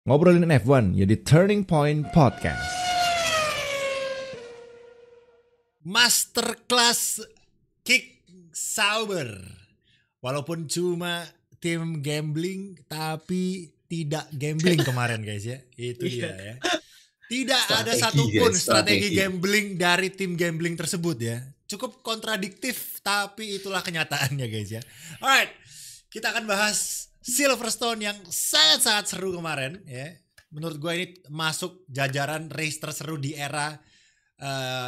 Ngobrolin F1 ya di Turning Point Podcast. Masterclass Kick Sauber. Walaupun cuma tim gambling tapi tidak gambling kemarin guys ya. Itu dia ya. Tidak ada satupun strategi gambling dari tim gambling tersebut ya. Cukup kontradiktif tapi itulah kenyataannya guys ya. Alright, kita akan bahas Silverstone yang sangat-sangat seru kemarin ya. Menurut gue ini masuk jajaran race terseru di era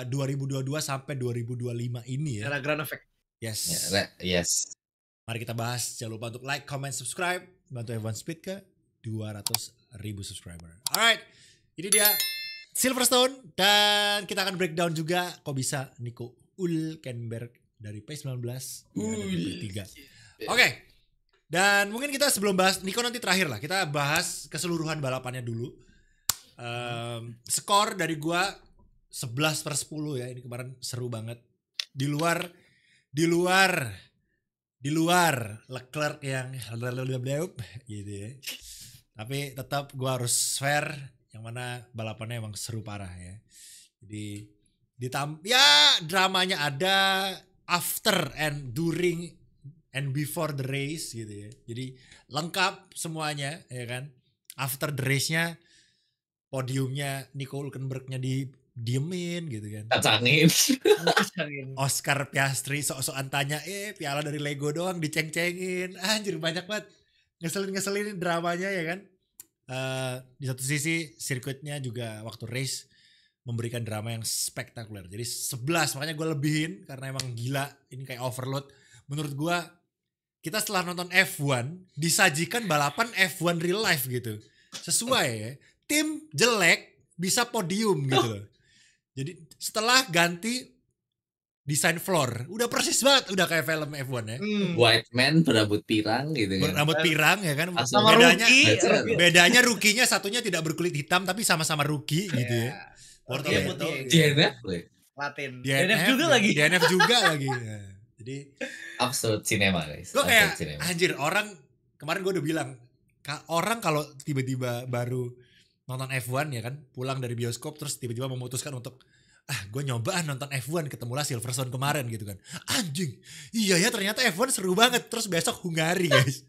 2022 sampai 2025 ini ya. Era Grand Effect. Yes. Yes. Mari kita bahas. Jangan lupa untuk like, comment, subscribe. Bantu F1 Speed ke 200.000 subscriber. Alright, ini dia Silverstone. Dan kita akan breakdown juga kok bisa Nico Hülkenberg dari P19 di P3. Oke. Dan mungkin kita sebelum bahas Nico nanti terakhir lah. Kita bahas keseluruhan balapannya dulu. Skor dari gua 11/10 ya. Ini kemarin seru banget. Di luar Leclerc yang gitu ya. Tapi tetap gue harus fair, yang mana balapannya emang seru parah ya. Jadi ya dramanya ada after and during and before the race gitu ya. Jadi lengkap semuanya ya kan. After the race-nya podiumnya Nico Hülkenberg-nya diemin gitu kan. Kacangin. Oscar Piastri sok-sokan tanya piala dari Lego doang diceng-cengin. Anjir banyak banget. Ngeselin dramanya ya kan. Di satu sisi sirkuitnya juga waktu race memberikan drama yang spektakuler. Jadi 11 makanya gue lebihin karena emang gila. Ini kayak overload. Menurut gue kita setelah nonton F1 disajikan balapan F1 real life gitu. Sesuai ya. Tim jelek bisa podium gitu loh. Jadi setelah ganti desain floor, udah persis banget, udah kayak film F1 ya. White man berambut pirang gitu kan. Berambut pirang ya kan. Sama Bedanya rookie-nya satunya tidak berkulit hitam tapi sama-sama rookie gitu ya. Putih. DNF Latin. DNF juga lagi. Nah, jadi absolute cinema guys. Gue kayak anjir, orang kemarin gue udah bilang orang kalau tiba-tiba baru nonton F1 ya kan, pulang dari bioskop terus tiba-tiba memutuskan untuk gue nyoba nonton F1, ketemulah Silverstone kemarin gitu kan. Anjing, iya ya ternyata F1 seru banget. Terus besok Hungari guys.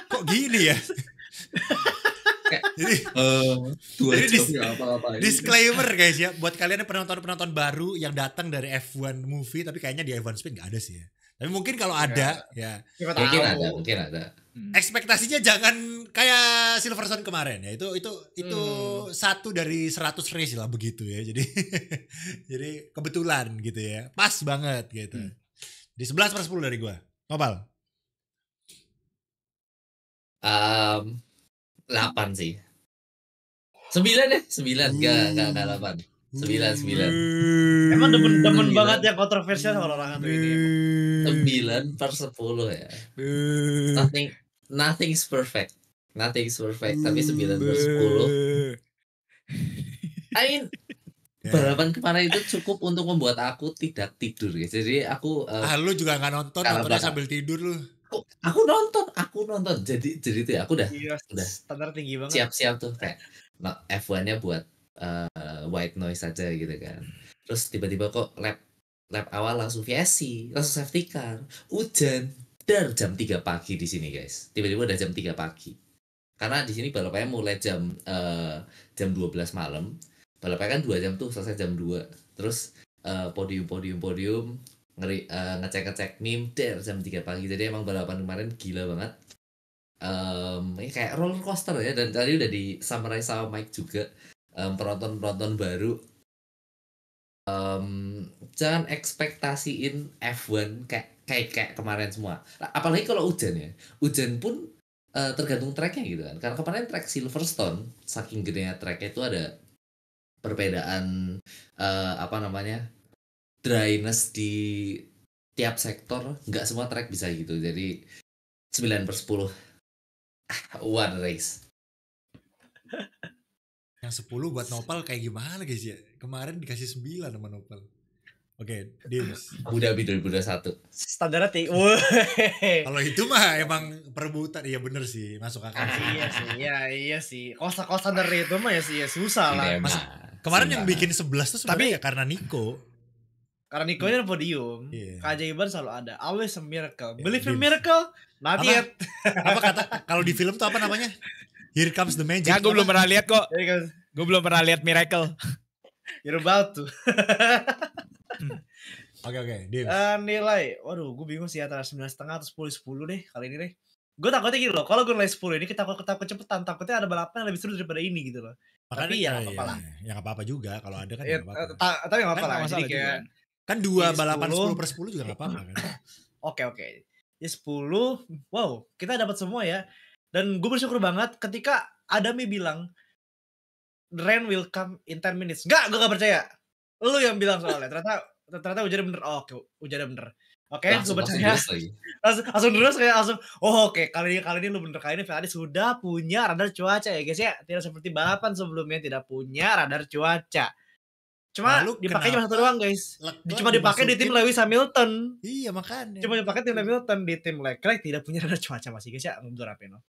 Kok gini ya? Jadi disclaimer guys ya, buat kalian yang penonton baru yang datang dari F1 movie tapi kayaknya di F1 Speed gak ada sih ya. Tapi mungkin kalau ada ya mungkin ada. Ekspektasinya jangan kayak Silverstone kemarin ya. Itu satu dari 100 race lah begitu ya. Jadi jadi kebetulan gitu ya. Pas banget gitu. Di 11/10 dari gua. Nopal. 8 sih. 9 deh, 9 enggak 8. 9. Emang demen banget yang kontroversial orang-orang ini. 9/10 ya. Nothing's perfect. Tapi 9/10. I mean, balapan kemarin itu cukup untuk membuat aku tidak tidur guys. Jadi aku lu juga nggak nontonnya sambil tidur lu. Aku nonton. Jadi itu ya aku udah standar tinggi banget. Siap tuh kayak F1-nya buat white noise aja gitu kan. Terus tiba-tiba kok lap awal langsung VSC, langsung safety car, hujan. Dar jam 3 pagi di sini guys. Tiba-tiba udah jam 3 pagi. Karena di sini balapannya mulai jam 12 malam. Balapannya kan 2 jam tuh, selesai jam 2. Terus podium ngecek meme jam 3 pagi. Jadi emang balapan kemarin gila banget. Kayak roller coaster ya. Dan tadi udah di summarize sama Mike juga. Penonton baru jangan ekspektasiin F1 kayak kemarin semua. Apalagi kalau hujan ya. Hujan pun tergantung tracknya gitu kan. Karena kemarin track Silverstone saking gedenya tracknya itu ada perbedaan dryness di tiap sektor. Nggak semua track bisa gitu. Jadi 9/10 one race. Yang 10 buat Nopal kayak gimana guys ya? Kemarin dikasih 9 sama Nopal. Oke, Dims. Abu Dhabi 2021. Standarnya Kalau itu mah emang perebutan, iya bener sih, masuk akal sih. iya sih. Kosa-kosa dari itu mah ya sih ya susah lah. Sinema. Kemarin yang Sinema. bikin 11 tuh sebenarnya ya karena Nico. Karena Niko-nya podium, Iya. keajaiban selalu ada. Always a miracle. Yeah, Believe in Dims. miracle? Not Apa? yet. Apa kata kalau di film tuh apa namanya? Here comes the magic. Ya gue belum pernah lihat kok. Jadi kan, Gue belum pernah lihat Miracle. you're about to. Oke, Dims. Nilai, waduh gue bingung sih antara 9,5 atau 10 deh kali ini deh. Gue takutnya gini loh, kalau gue nilai 10 ini kita takut cepetan, takutnya ada balapan yang lebih seru daripada ini gitu loh. Tapi ya nggak apa-apa lah. Ya nggak apa-apa juga kalau ada kan Ya, nggak apa-apa. tapi nggak apa-apa Kan lah. nggak Jadi masalah kayak, juga. Kan 2 Ini balapan 10. 10/10 juga nggak apa-apa kan. oke. Ya 10, wow kita dapat semua ya. Dan gue bersyukur banget ketika Adami bilang, rain will come in 10 minutes. Gue gak percaya. Lu yang bilang soalnya, ternyata hujannya bener. Oh, oke, hujannya bener. Oke, gue percaya. Langsung terus kayak langsung. Oh, oke, kali ini lu bener, kali ini Ferrari sudah punya radar cuaca ya guys ya. Tidak seperti balapan sebelumnya tidak punya radar cuaca. Cuma Lalu dipakai cuma kenapa satu doang guys. Leclerc Cuma dipakai di tim dimasukin- Lewis Hamilton. Iya makanya. Cuma dipakai tim Hamilton, di tim Leclerc tidak punya radar cuaca masih guys ya. Mundur apa no.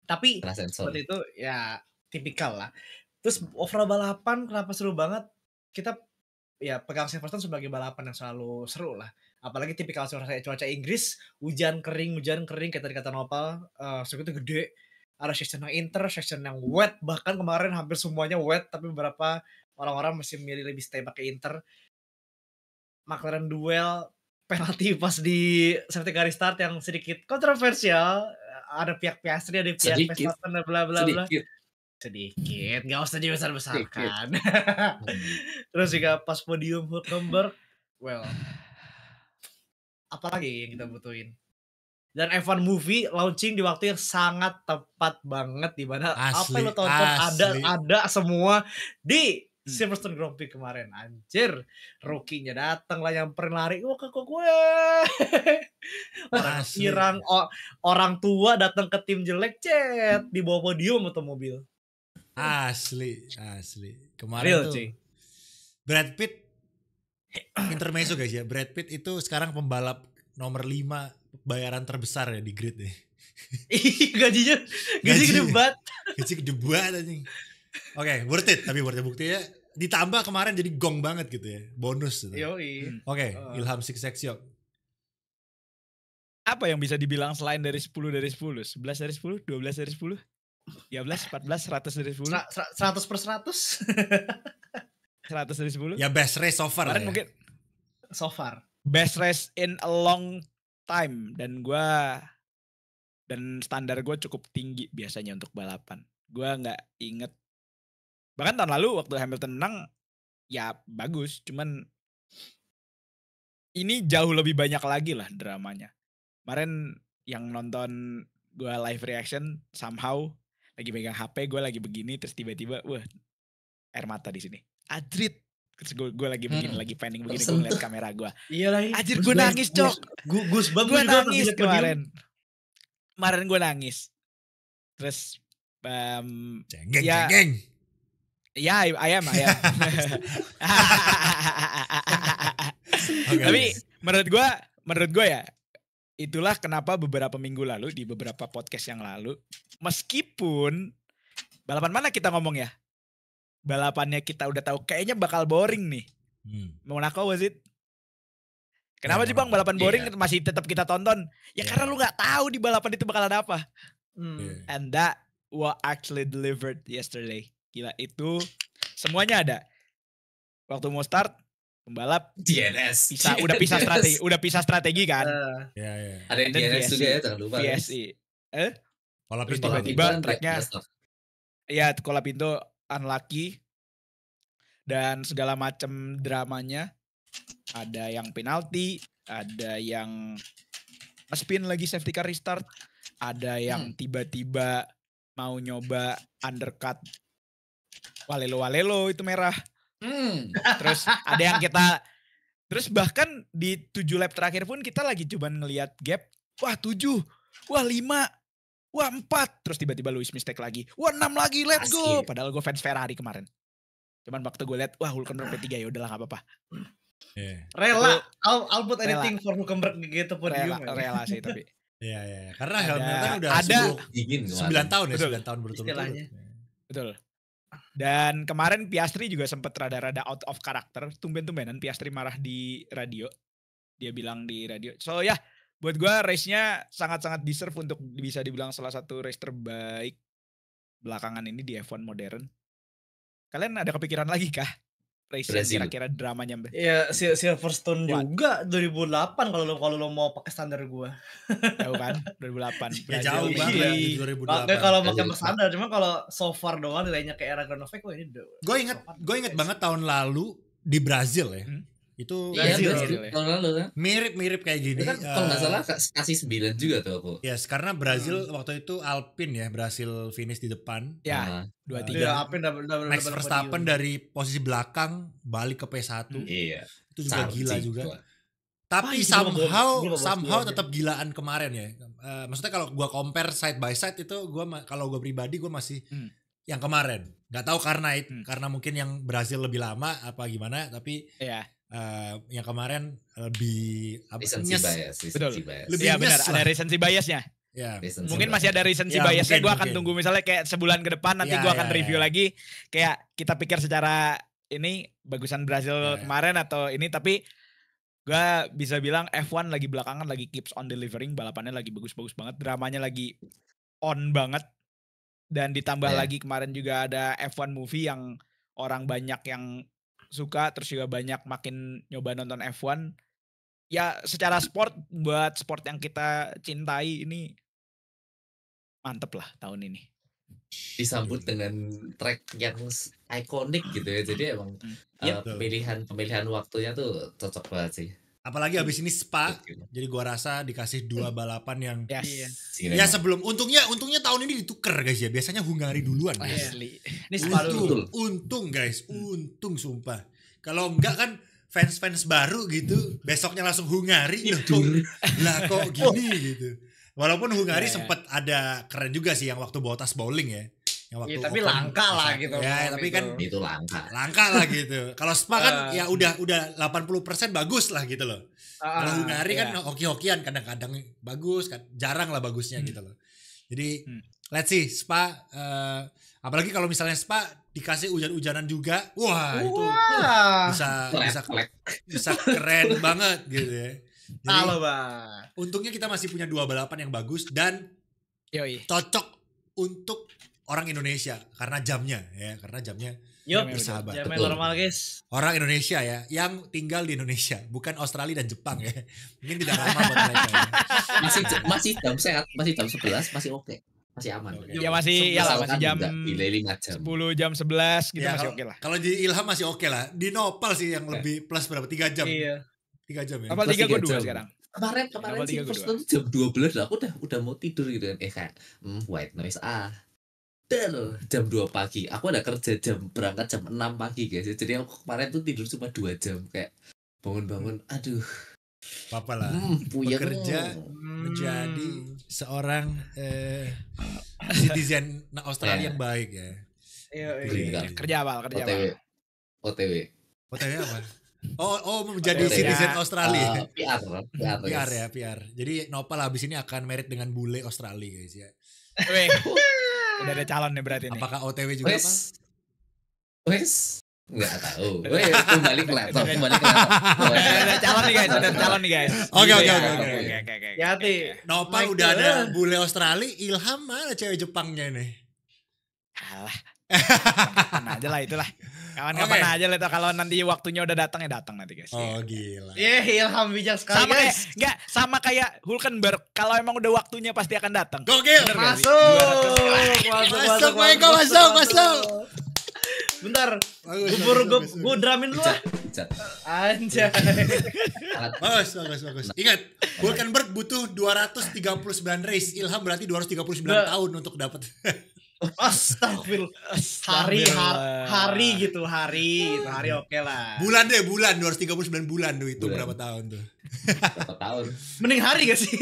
Tapi Kena sensor. seperti itu ya tipikal lah. Terus overall balapan kenapa seru banget? Kita ya pegang Silverstone sebagai balapan yang selalu seru lah. Apalagi tipikal cuaca Inggris, hujan kering kayak tadi kata Nopal, sirkuitnya gede. Ada section yang inter, section yang wet, bahkan kemarin hampir semuanya wet, tapi beberapa orang-orang masih milih lebih stay pakai inter. McLaren duel penalti pas di safety car restart yang sedikit kontroversial. Ada pihak Piastri, ada pihak Sedikit. Verstappen, bla bla bla. Sedikit. Nggak usah dibesar-besarkan. Terus juga pas podium Hulkenberg, well, apalagi yang kita butuhin. Dan F1 movie launching di waktu yang sangat tepat banget, di mana apa Asli, yang lo tonton asli. ada semua di Silverstone Grand Prix kemarin. Anjir, rookie-nya datang lah nyamperin lari, wah ke gue. Orang Asli. pirang, orang tua datang ke tim jelek, cet di bawah podium atau mobil. Asli. Kemarin Real, tuh cuy. Brad Pitt intermezzo guys ya. Brad Pitt itu sekarang pembalap nomor 5 bayaran terbesar ya di grid nih. gaji gede banget. Gaji gede banget anjing. Oke, worth it tapi buktinya ditambah kemarin jadi gong banget gitu ya. Bonus gitu. Yoi. Oke, Ilham Sikseksio. Apa yang bisa dibilang selain dari 10 dari 10? 11 dari 10? 12 dari 10? 13, 14, 100 dari 10? 100/100 100 dari 10? Ya best race so far lah Kemarin ya. mungkin so far. best race in a long time. Dan standar gue cukup tinggi biasanya untuk balapan. Gue gak inget. Bahkan tahun lalu waktu Hamilton menang, ya bagus. Cuman ini jauh lebih banyak lagi lah dramanya. Kemarin yang nonton gue live reaction, somehow lagi pegang HP, gue lagi begini, terus tiba-tiba, wah, air mata di sini. Ajrit. Terus gue lagi begini, lagi pending begini, gue ngeliat kamera gue. Iya lah. Anjir, gue nangis, Cok. Gus bang Gue nangis kemarin. Kemarin gue nangis. Terus, Cengeng. ya ayam. Oke, Tapi oke. menurut gue ya, itulah kenapa beberapa minggu lalu di beberapa podcast yang lalu, meskipun balapan mana kita ngomong ya, balapannya kita udah tahu kayaknya bakal boring nih. Monaco was it? Kenapa Ya, sih bang balapan boring Iya. masih tetap kita tonton? Ya Iya. karena lu nggak tahu di balapan itu bakal ada apa. Iya. And that what actually delivered yesterday. Gila, itu semuanya ada. Waktu mau start, pembalap DNS. udah pisah strategi kan. Ya. Ada yang Dan DNS juga ya, jangan lupa. guys. VSI. Kalau Terus pintu tiba-tiba Kan tracknya, dia stop. ya Colapinto unlucky. Dan segala macam dramanya. Ada yang penalti, ada yang spin lagi safety car restart, ada yang tiba-tiba mau nyoba undercut walelo itu merah. Terus ada yang terus bahkan di 7 lap terakhir pun kita lagi cuman ngelihat gap, wah 7, wah 5, wah 4, terus tiba-tiba Lewis mistake lagi, wah 6 lagi, let's go. Asik. Padahal gue fans Ferrari kemarin. Cuman waktu gue lihat, wah Hulkenberg P3 ya udahlah gak apa-apa. Iya. Rela, I'll put Rela. anything for Hülkenberg gitu podium. Rela sih tapi. Iya. Karena Ada- Hamilton udah ada- 9 tahun ya, Betul. 9 tahun berturut-turut. Istilahnya. Betul. Dan kemarin Piastri juga sempat rada-rada out of character. Tumben-tumbenan Piastri marah di radio. Dia bilang di radio. So ya, buat gue race-nya sangat-sangat deserve untuk bisa dibilang salah satu race terbaik belakangan ini di F1 modern. Kalian ada kepikiran lagi kah? Race yang Brazil. kira-kira dramanya. Iya, Silverstone What? juga 2008 kalau lo mau pakai standar gua. Jauh kan? 2008. Ya Brazil jauh di- banget di Pakai 2008. kalau pakai Brazil. standar, cuma kalau so far doang nilainya kayak era Grand Prix, wah ini Gue inget banget tahun lalu di Brazil ya. Hmm. Itu Iya, Brazil. Brazil tahun lalu kan. mirip-mirip kayak gini. Itu kan kalau nggak salah kasih 9 juga tuh aku. Yes, karena Brazil waktu itu Alpine ya berhasil finish di depan. Ya, Nah, 23. Iya, apa yang Max Verstappen dari posisi belakang balik ke P1. iya. Itu juga Sarji gila juga. gua. Tapi itu gua bawa somehow aja. tetap gilaan kemarin ya. Maksudnya kalau gua compare side by side itu kalau gua pribadi gua masih yang kemarin. Gak tahu karena mungkin yang Brazil lebih lama apa gimana, tapi Iya. yang kemarin lebih Recency bias. Betul. Recency bias. Lebih Iya benar, nyes ada lah. recency biasnya. Ya. Recency Mungkin bias. masih ada recency Ya, biasnya. Gue akan mungkin. tunggu misalnya kayak sebulan ke depan nanti Ya, gue akan ya, review ya. lagi. Kayak kita pikir secara ini bagusan Brazil Ya, ya. kemarin atau ini, tapi gue bisa bilang F1 lagi belakangan lagi keeps on delivering, balapannya lagi bagus-bagus banget, dramanya lagi on banget, dan ditambah Ya. lagi kemarin juga ada F1 movie yang orang banyak yang suka, terus juga banyak makin nyoba nonton F1. Ya secara sport, buat sport yang kita cintai ini mantep lah tahun ini. disambut dengan track yang ikonik gitu ya. Jadi emang Yep. pemilihan waktunya tuh cocok banget sih. Apalagi abis ini Spa, jadi gua rasa dikasih 2 balapan yang Yes. ya sebelum untungnya tahun ini ditukar guys ya. Biasanya Hungari duluan. guys. Asli. Ini Spa dulu. Untung guys, untung sumpah. Kalau enggak kan fans-fans baru gitu, besoknya langsung Hungari. Lah kok gini gitu. Walaupun Hungari Ya, ya. sempat ada keren juga sih yang waktu bawa tas bowling ya. Yang waktu Iya, tapi Ocon langka lah bisa- gitu. Ya, tapi kan Itu langka. langka lah gitu. Kalau Spa kan ya udah 80% bagus lah gitu loh. Kalau Hungari kan hoki-hokian, kadang-kadang bagus, jarang lah bagusnya gitu loh. Jadi let's see Spa, apalagi kalau misalnya Spa dikasih hujan-hujanan juga, wah itu bisa keren banget gitu ya. Jadi Halo bang. untungnya kita masih punya 2 balapan yang bagus dan Yoi. cocok untuk orang Indonesia karena jamnya Yuk, bersahabat. jamnya Betul. normal guys. Orang Indonesia ya yang tinggal di Indonesia, bukan Australia dan Jepang ya. Mungkin tidak normal buat mereka. Ya. Masih jam sehat, masih jam 11 masih oke. Masih aman. Oke. Ya masih ya lah, masih Asalkan jam nggak delay 5 jam. 10 jam 11 gitu Ya, masih kalau- oke lah. Kalau di Ilham masih oke lah. Di Nopal sih yang lebih plus berapa? 3 jam. Iya. 3 jam ya. Apa Plus 3 gue 3 2 jam. sekarang. Kemarin Double sih tiga first kedua. tuh jam 12 lah aku udah mau tidur gitu kan. Kayak white noise jam 2 pagi. Aku ada kerja berangkat jam 6 pagi guys. Jadi aku kemarin tuh tidur cuma 2 jam kayak bangun-bangun. Aduh. Apa lah. Puyeng. Bekerja menjadi seorang citizen Australia yang baik ya. Iya, Beli iya. kali. Kerja apa? OTW. OTW apa? Oh menjadi OTW. citizen Ya. Australia. PR PR ya, PR. Jadi Nopal habis ini akan merit dengan bule Australia guys ya. Weh. Udah ada calon nih berarti nih. Apakah OTW juga apa? Wes. Nggak tahu. Kembali ke laptop. Udah ada calon nih guys, udah ada calon nih guys. Oke. Oke. Hati. Nopal Michael. udah ada bule Australia, Ilham mana cewek Jepangnya nih? Alah. Kapan aja lah itulah. Kapan-kapan Oke. aja lah itu, kalau nanti waktunya udah datang ya datang nanti guys. Oh gila. Ilham bijak sekali Sama kayak guys. enggak sama kayak Hulkenberg, kalau emang udah waktunya pasti akan datang. Gokil. Bener gak sih? Masuk, Michael, masuk. Bentar, Bagus, gue dramin dulu lah. Anjay. Bagus. Ingat, Hulkenberg butuh 239 race. Ilham berarti 239 tahun untuk dapat. Astagfirullah. Hari gitu, hari oke lah. Bulan 239 bulan tuh itu berapa tahun tuh? Berapa tahun? Mending hari gak sih?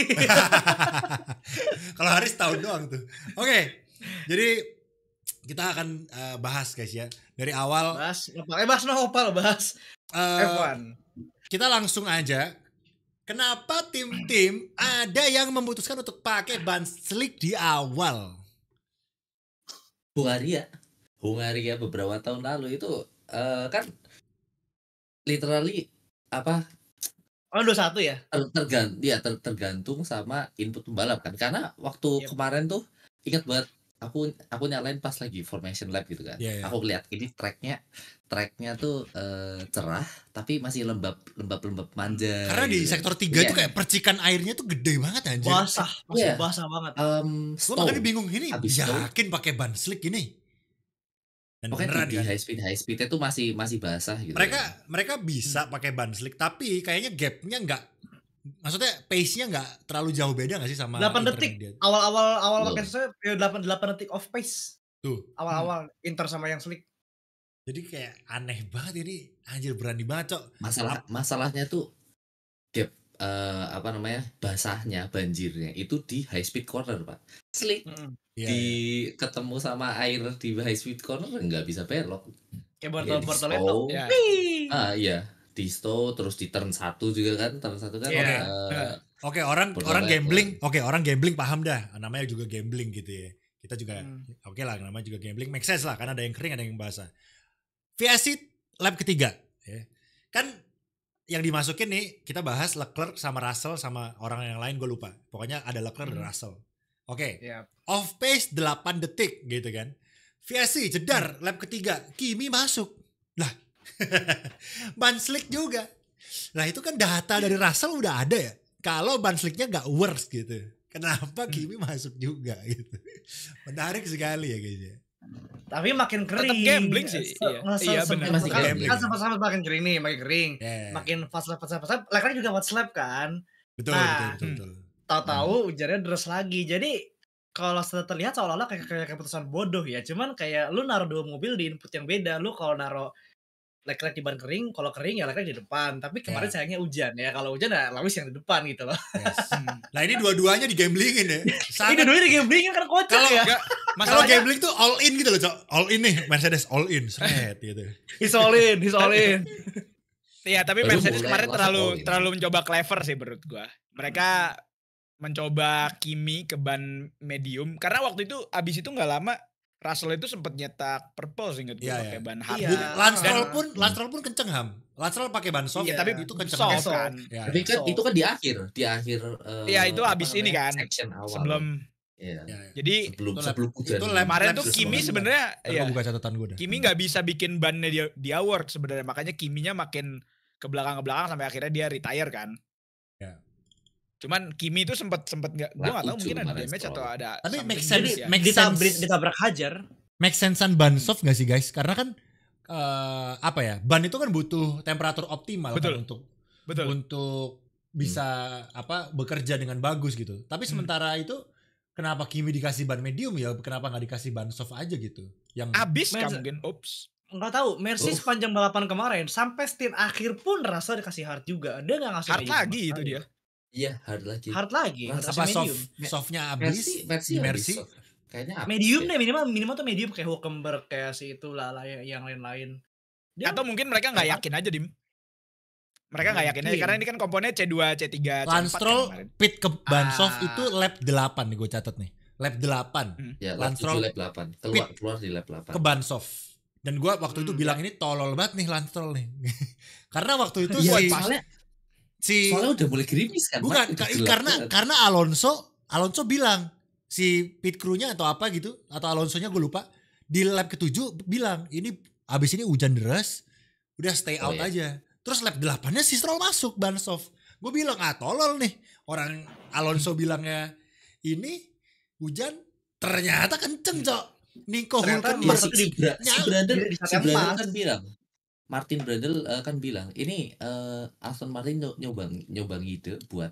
Kalau hari setahun doang tuh. Oke. Jadi kita akan bahas guys ya. Dari awal Bahas Nopal, bahas eh, F1. kita langsung aja. Kenapa tim-tim ada yang memutuskan untuk pakai ban slick di awal? Hungaria beberapa tahun lalu itu kan literally apa Oh 21 ya? tergantung sama input pembalap kan. Karena waktu Yep. kemarin tuh ingat banget aku nyalain pas lagi formation lap gitu kan. Iya, iya. Aku lihat ini tracknya tuh cerah tapi masih lembab manja. Karena di gitu kan. sektor 3 Iya. tuh kayak percikan airnya tuh gede banget anjir. Basah, masih Iya. basah banget. Gue Stowe. makanya bingung ini Abis itu- yakin pakai ban slick ini. Dan Pokoknya beneran di kan. high speednya tuh masih basah gitu. Mereka bisa pakai ban slick tapi kayaknya gapnya nggak, maksudnya pace-nya nggak terlalu jauh beda nggak sih sama 8 detik. intermediate? Awal Loh. pakai saya 8 detik off pace. Tuh. Awal-awal Inter sama yang slick. Jadi kayak aneh banget ini, anjir berani banget cok. Masalahnya tuh gap basahnya, banjirnya itu di high speed corner Pak. Slick Iya, di ketemu sama air di high speed corner nggak bisa belok. Kayak Ya, di Bortoleto. Stowe. Ya. Iya, di Stowe terus di turn 1 juga kan. Turn 1 kan Iya. Oke, orang Bortoleto. gambling paham dah, namanya juga gambling gitu ya. Kita juga oke lah, namanya juga gambling, make sense lah karena ada yang kering ada yang basah. VSC lap ketiga ya. Kan yang dimasukin nih kita bahas Leclerc sama Russell sama orang yang lain gue lupa. Pokoknya ada Leclerc dan Russell. Oke. Iya. Off pace 8 detik gitu kan. VSC jedar lap ketiga, Kimi masuk. Lah. Ban slick juga. Nah, itu kan data dari Russell udah ada ya. Kalau ban slicknya gak worse gitu. Kenapa Kimi masuk juga gitu. Menarik sekali ya guys ya. Tapi makin kering. Tetap gambling sih, iya benar. Masih gambling. Kan sama-sama makin kering nih, makin kering. Yeah. Makin fast lap. Leclerc juga buat slap kan. Betul, Nah, betul. Tahu-tahu ujarnya deres lagi. Jadi kalau sudah terlihat seolah-olah kayak keputusan bodoh ya. Cuman kayak lu naruh dua mobil di input yang beda. Lu kalau naruh Leclerc di ban kering, kalau kering ya Leclerc di depan. Tapi kemarin Ya. sayangnya hujan ya. Kalau hujan ya Lewis yang di depan gitu loh. Yes. Nah, ini dua-duanya digamblingin ya. Ini Sangat dua-duanya digamblingin kan kocak Kalau- ya. Enggak, kalau masalahnya gambling tuh all in gitu loh, Cok. All in nih, Mercedes all in, seret gitu. He's all in. Iya, tapi Baru Mercedes mulai kemarin masuk terlalu all in. terlalu mencoba clever sih menurut gua. Mereka mencoba Kimi ke ban medium karena waktu itu abis itu nggak lama Russell itu sempat nyetak purple sih inget gue Iya, pakai iya. ban hard. Iya. Lance Stroll pun kenceng Ham. Lance Stroll pakai ban soft, Iya, tapi itu kenceng Soft banget. kan. Ya, Tapi ya. kan So- itu kan di akhir Iya, itu apa abis ini namanya, kan. section awal. Sebelum Iya. Ya, ya. jadi Sebelum Itu lap- hujan. itu lap- kemarin lap tuh terus Kimi banget. sebenarnya Ntar ya gua buka catatan gue dah. Kimi nggak bisa bikin bannya dia work sebenarnya, makanya Kiminya makin ke belakang sampai akhirnya dia retire kan. Ya. Cuman Kimi itu sempat nggak, gue nggak tahu Lap mungkin ada kemarin damage Stroll. atau ada. Tapi something make sense, ya. make sense. Ditabrak hajar. Make sense-an ban soft gak sih guys? Karena kan apa ya? Ban itu kan butuh temperatur optimal Betul. kan Betul. untuk bisa bekerja dengan bagus gitu. Tapi sementara itu kenapa Kimi dikasih ban medium ya? Kenapa nggak dikasih ban soft aja gitu? Yang Abis kan Mercedes- mungkin. Ups. Nggak tahu, Mercy sepanjang balapan kemarin sampai stint akhir pun rasa dikasih hard juga. Dia nggak ngasih Hard medium lagi sama itu sekali. dia. Iya, hard lagi. Hard lagi. Rasa Kasih apa medium. softnya habis? Mercy Di habis Mercy. soft. Kayaknya habis Medium deh. deh, minimal tuh medium kayak Hulkenberg kayak si itu lah yang lain-lain. Dia Atau mungkin mereka nggak yakin aja Dim. Mereka nggak yakin aja Mungkin. karena ini kan komponennya C2, C3, Lance C4 Stroll kan kemarin. pit ke ban Ah. soft itu lap 8 nih gue catat nih. Lap 8 Ya, Lance lap Stroll 7 lap 8. Keluar di lap 8. ke ban soft. Dan gue waktu itu bilang ini tolol banget nih Lance Stroll nih. Karena waktu itu Iya, soalnya udah mulai gerimis kan. bukan Pak. Udah gelap banget. karena Alonso bilang si pit crew-nya atau apa gitu atau Alonso-nya gue lupa di lap ke-7 bilang ini abis ini hujan deras udah stay Oh, out iya. aja. Terus lap 8-nya si Stroll masuk ban soft. Gue bilang tolol nih. Orang Alonso bilangnya ini hujan ternyata kenceng Cok. Nico Ternyata Hulkenberg masuk si Brandon di saat yang pas. kan bilang, Martin Brundle kan bilang ini Aston Martin nyoba ide buat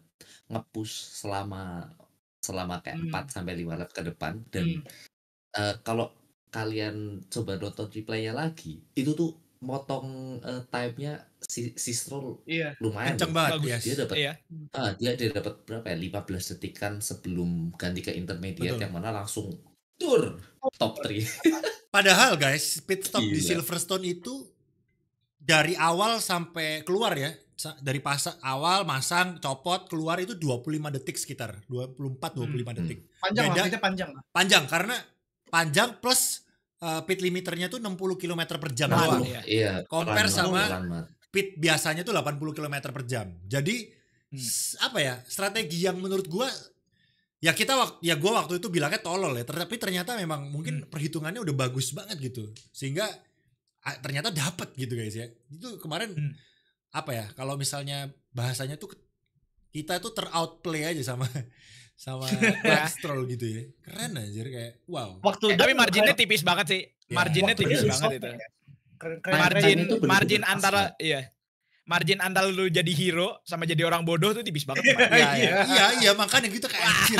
nge-push selama kayak 4 sampai 5 lap ke depan dan kalau kalian coba nonton replaynya lagi itu tuh motong time-nya si Stroll Iya. lumayan kenceng loh. banget. Bagus. Yes. Dia dapat Iya. dia dapat berapa ya 15 detikan sebelum ganti ke intermediate Betul. yang mana langsung tur top 3. Padahal guys, pit stop di Gila. Silverstone itu dari awal sampai keluar ya, dari awal masang copot keluar itu 25 detik sekitar 24-25 detik. Panjang lah, Beda- kita panjang lah. Panjang karena panjang plus pit limiternya tuh 60 km per jam doang. Iya. Compare pelan sama banget. Pit biasanya tuh 80 km per jam. Jadi apa ya, strategi yang menurut gua ya gua waktu itu bilangnya tolol ya, tapi ternyata memang mungkin perhitungannya udah bagus banget gitu. Sehingga ternyata dapat gitu guys ya. Itu kemarin apa ya, kalau misalnya bahasanya tuh kita tuh teroutplay aja sama Lance Stroll gitu ya. Keren aja kayak wow. Tapi marginnya tipis banget sih. Marginnya waktu tipis itu banget itu. itu bener-bener Margin antara lu jadi hero sama jadi orang bodoh tuh tipis banget. Iya makanya gitu kayak anjir.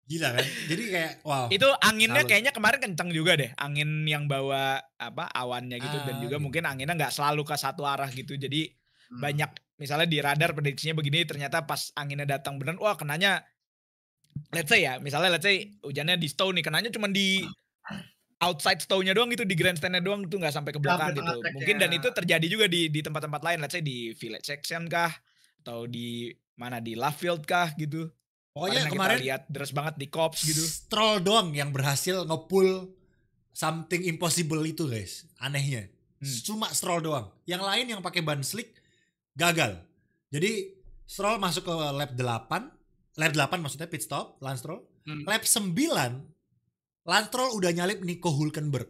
Gila kan. Jadi kayak wow. Itu anginnya kayaknya kemarin kenceng juga deh. Angin yang bawa awannya gitu dan juga gitu. mungkin anginnya nggak selalu ke satu arah gitu. Jadi banyak misalnya di radar prediksinya begini, ternyata pas anginnya datang beneran, wah kenanya let's say hujannya di Stowe nih, kenanya cuma di outside Stowe-nya doang gitu, di grandstand-nya doang tuh, nggak sampai ke belakang gitu. Mungkin dan itu terjadi juga di tempat-tempat lain, let's say di village section kah, atau di mana, di left field kah gitu. Pokoknya Karena kemarin kita lihat deras banget di cops gitu. Stroll doang yang berhasil nge-pull something impossible itu guys. Anehnya. Cuma Stroll doang. Yang lain yang pakai ban slick gagal. Jadi Stroll masuk ke lap 8. Lap 8 maksudnya pit stop, Lance Stroll. Lap 9 Lance Stroll udah nyalip Nico Hülkenberg.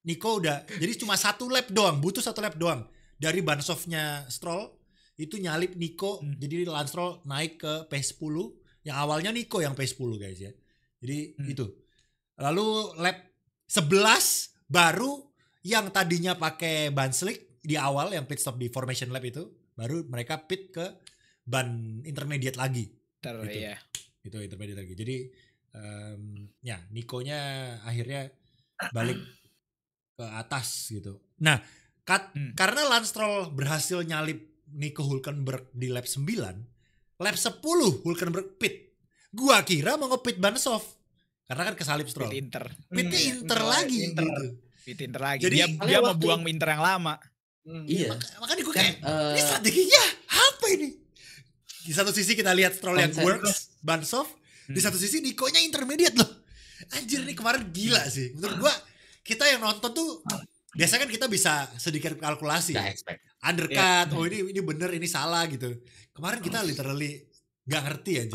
Nico udah, jadi cuma satu lap doang, butuh satu lap doang. Dari ban softnya Stroll, itu nyalip Nico, jadi Lance Stroll naik ke P10. Yang awalnya Nico yang P10 guys ya. Jadi itu. Lalu lap 11 baru yang tadinya pakai ban slick di awal, yang pit stop di formation lap itu, baru mereka pit ke ban intermediate lagi. Iya. Itu intermediate lagi. Jadi ya Nikonya akhirnya balik ke atas gitu. Nah, karena Lance Stroll berhasil nyalip Nico Hülkenberg di lap 9, lap 10 Hülkenberg pit. Gua kira mau nge-pit ban soft. Karena kan kesalip Stroll. Pitnya Inter lagi gitu. Pit Inter lagi. Jadi, dia mau buang Inter yang lama. Iya. Makanya gue kayak ini strateginya apa ini? Di satu sisi kita lihat Stroll yang works ban soft. Di satu sisi Niko-nya intermediate loh. Anjir ini kemarin gila sih. Menurut gua kita yang nonton tuh biasanya kan kita bisa sedikit kalkulasi. Undercut, oh ini bener, ini salah gitu. Kemarin kita literally gak ngerti aja.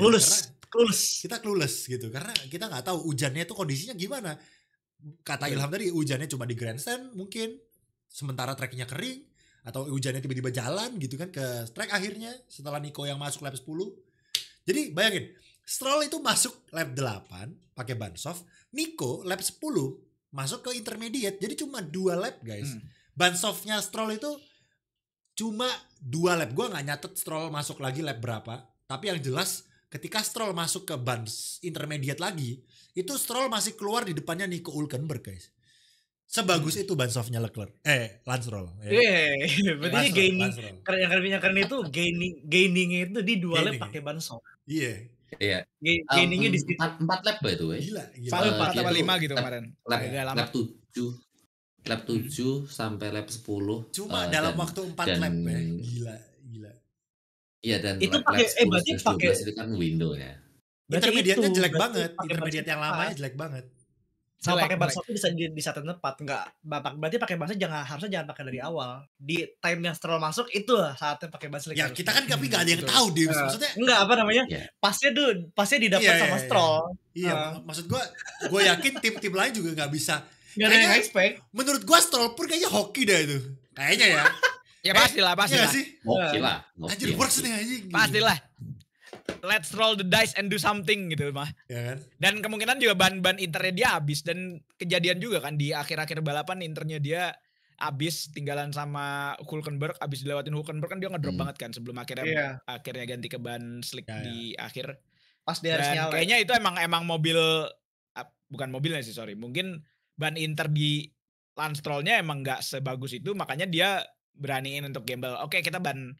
Kita clueless gitu. Karena kita gak tahu hujannya tuh kondisinya gimana. Kata Ilham tadi hujannya cuma di grandstand mungkin. Sementara tracknya kering. Atau hujannya tiba-tiba jalan gitu kan ke track akhirnya. Setelah Niko yang masuk lap 10. Jadi bayangin. Stroll itu masuk lap 8 pakai ban soft, Nico lap 10 masuk ke intermediate. Jadi cuma 2 lap guys. Ban softnya Stroll itu cuma 2 lap. Gua nggak nyatet Stroll masuk lagi lap berapa. Tapi yang jelas ketika Stroll masuk ke ban intermediate lagi, itu Stroll masih keluar di depannya Nico Hülkenberg guys. Sebagus itu ban softnya Lance Stroll. Iya, berarti yang keren itu gainingnya itu di 2 lap pakai ban soft. Iya. Iya. Gainingnya di 4 lap by the way. Gila. 4 atau 5 gitu kemarin. Lap 7 sampai lap 10. Cuma dalam waktu 4 lap ya. Gila. Iya dan itu lap pakai 10 12 itu kan window ya. Intermediate-nya jelek banget. Intermediate yang lamanya jelek banget. Sama pakai ban soft di saat tepat, berarti pakai ban harusnya jangan pakai dari awal. Di time yang Stroll masuk itu saatnya pakai ban slick. Ya kita kan tapi gak ada yang tahu deh maksudnya. Enggak apa namanya? Pasnya didapat sama Stroll. Iya, maksud gue yakin tim-tim lain juga gak bisa. Gak ada yang expect. Menurut gue Stroll pun kayaknya hoki dah itu. Kayaknya ya. Ya pastilah. Iya sih? Hoki lah. Anjir works nih anjing. Pastilah. Let's roll the dice and do something gitu mah. Ya kan? Dan kemungkinan juga ban internya dia habis, dan kejadian juga kan di akhir-akhir balapan internya dia habis, tinggalan sama Hülkenberg, habis dilewatin Hülkenberg kan dia ngedrop banget kan sebelum akhirnya ganti ke ban slick di akhir. Pas dia harus nyala. Kayaknya itu emang mobil, bukan mobilnya sih, sorry. Mungkin ban Inter di Lance Stroll-nya emang gak sebagus itu, makanya dia beraniin untuk gamble. Oke, kita ban,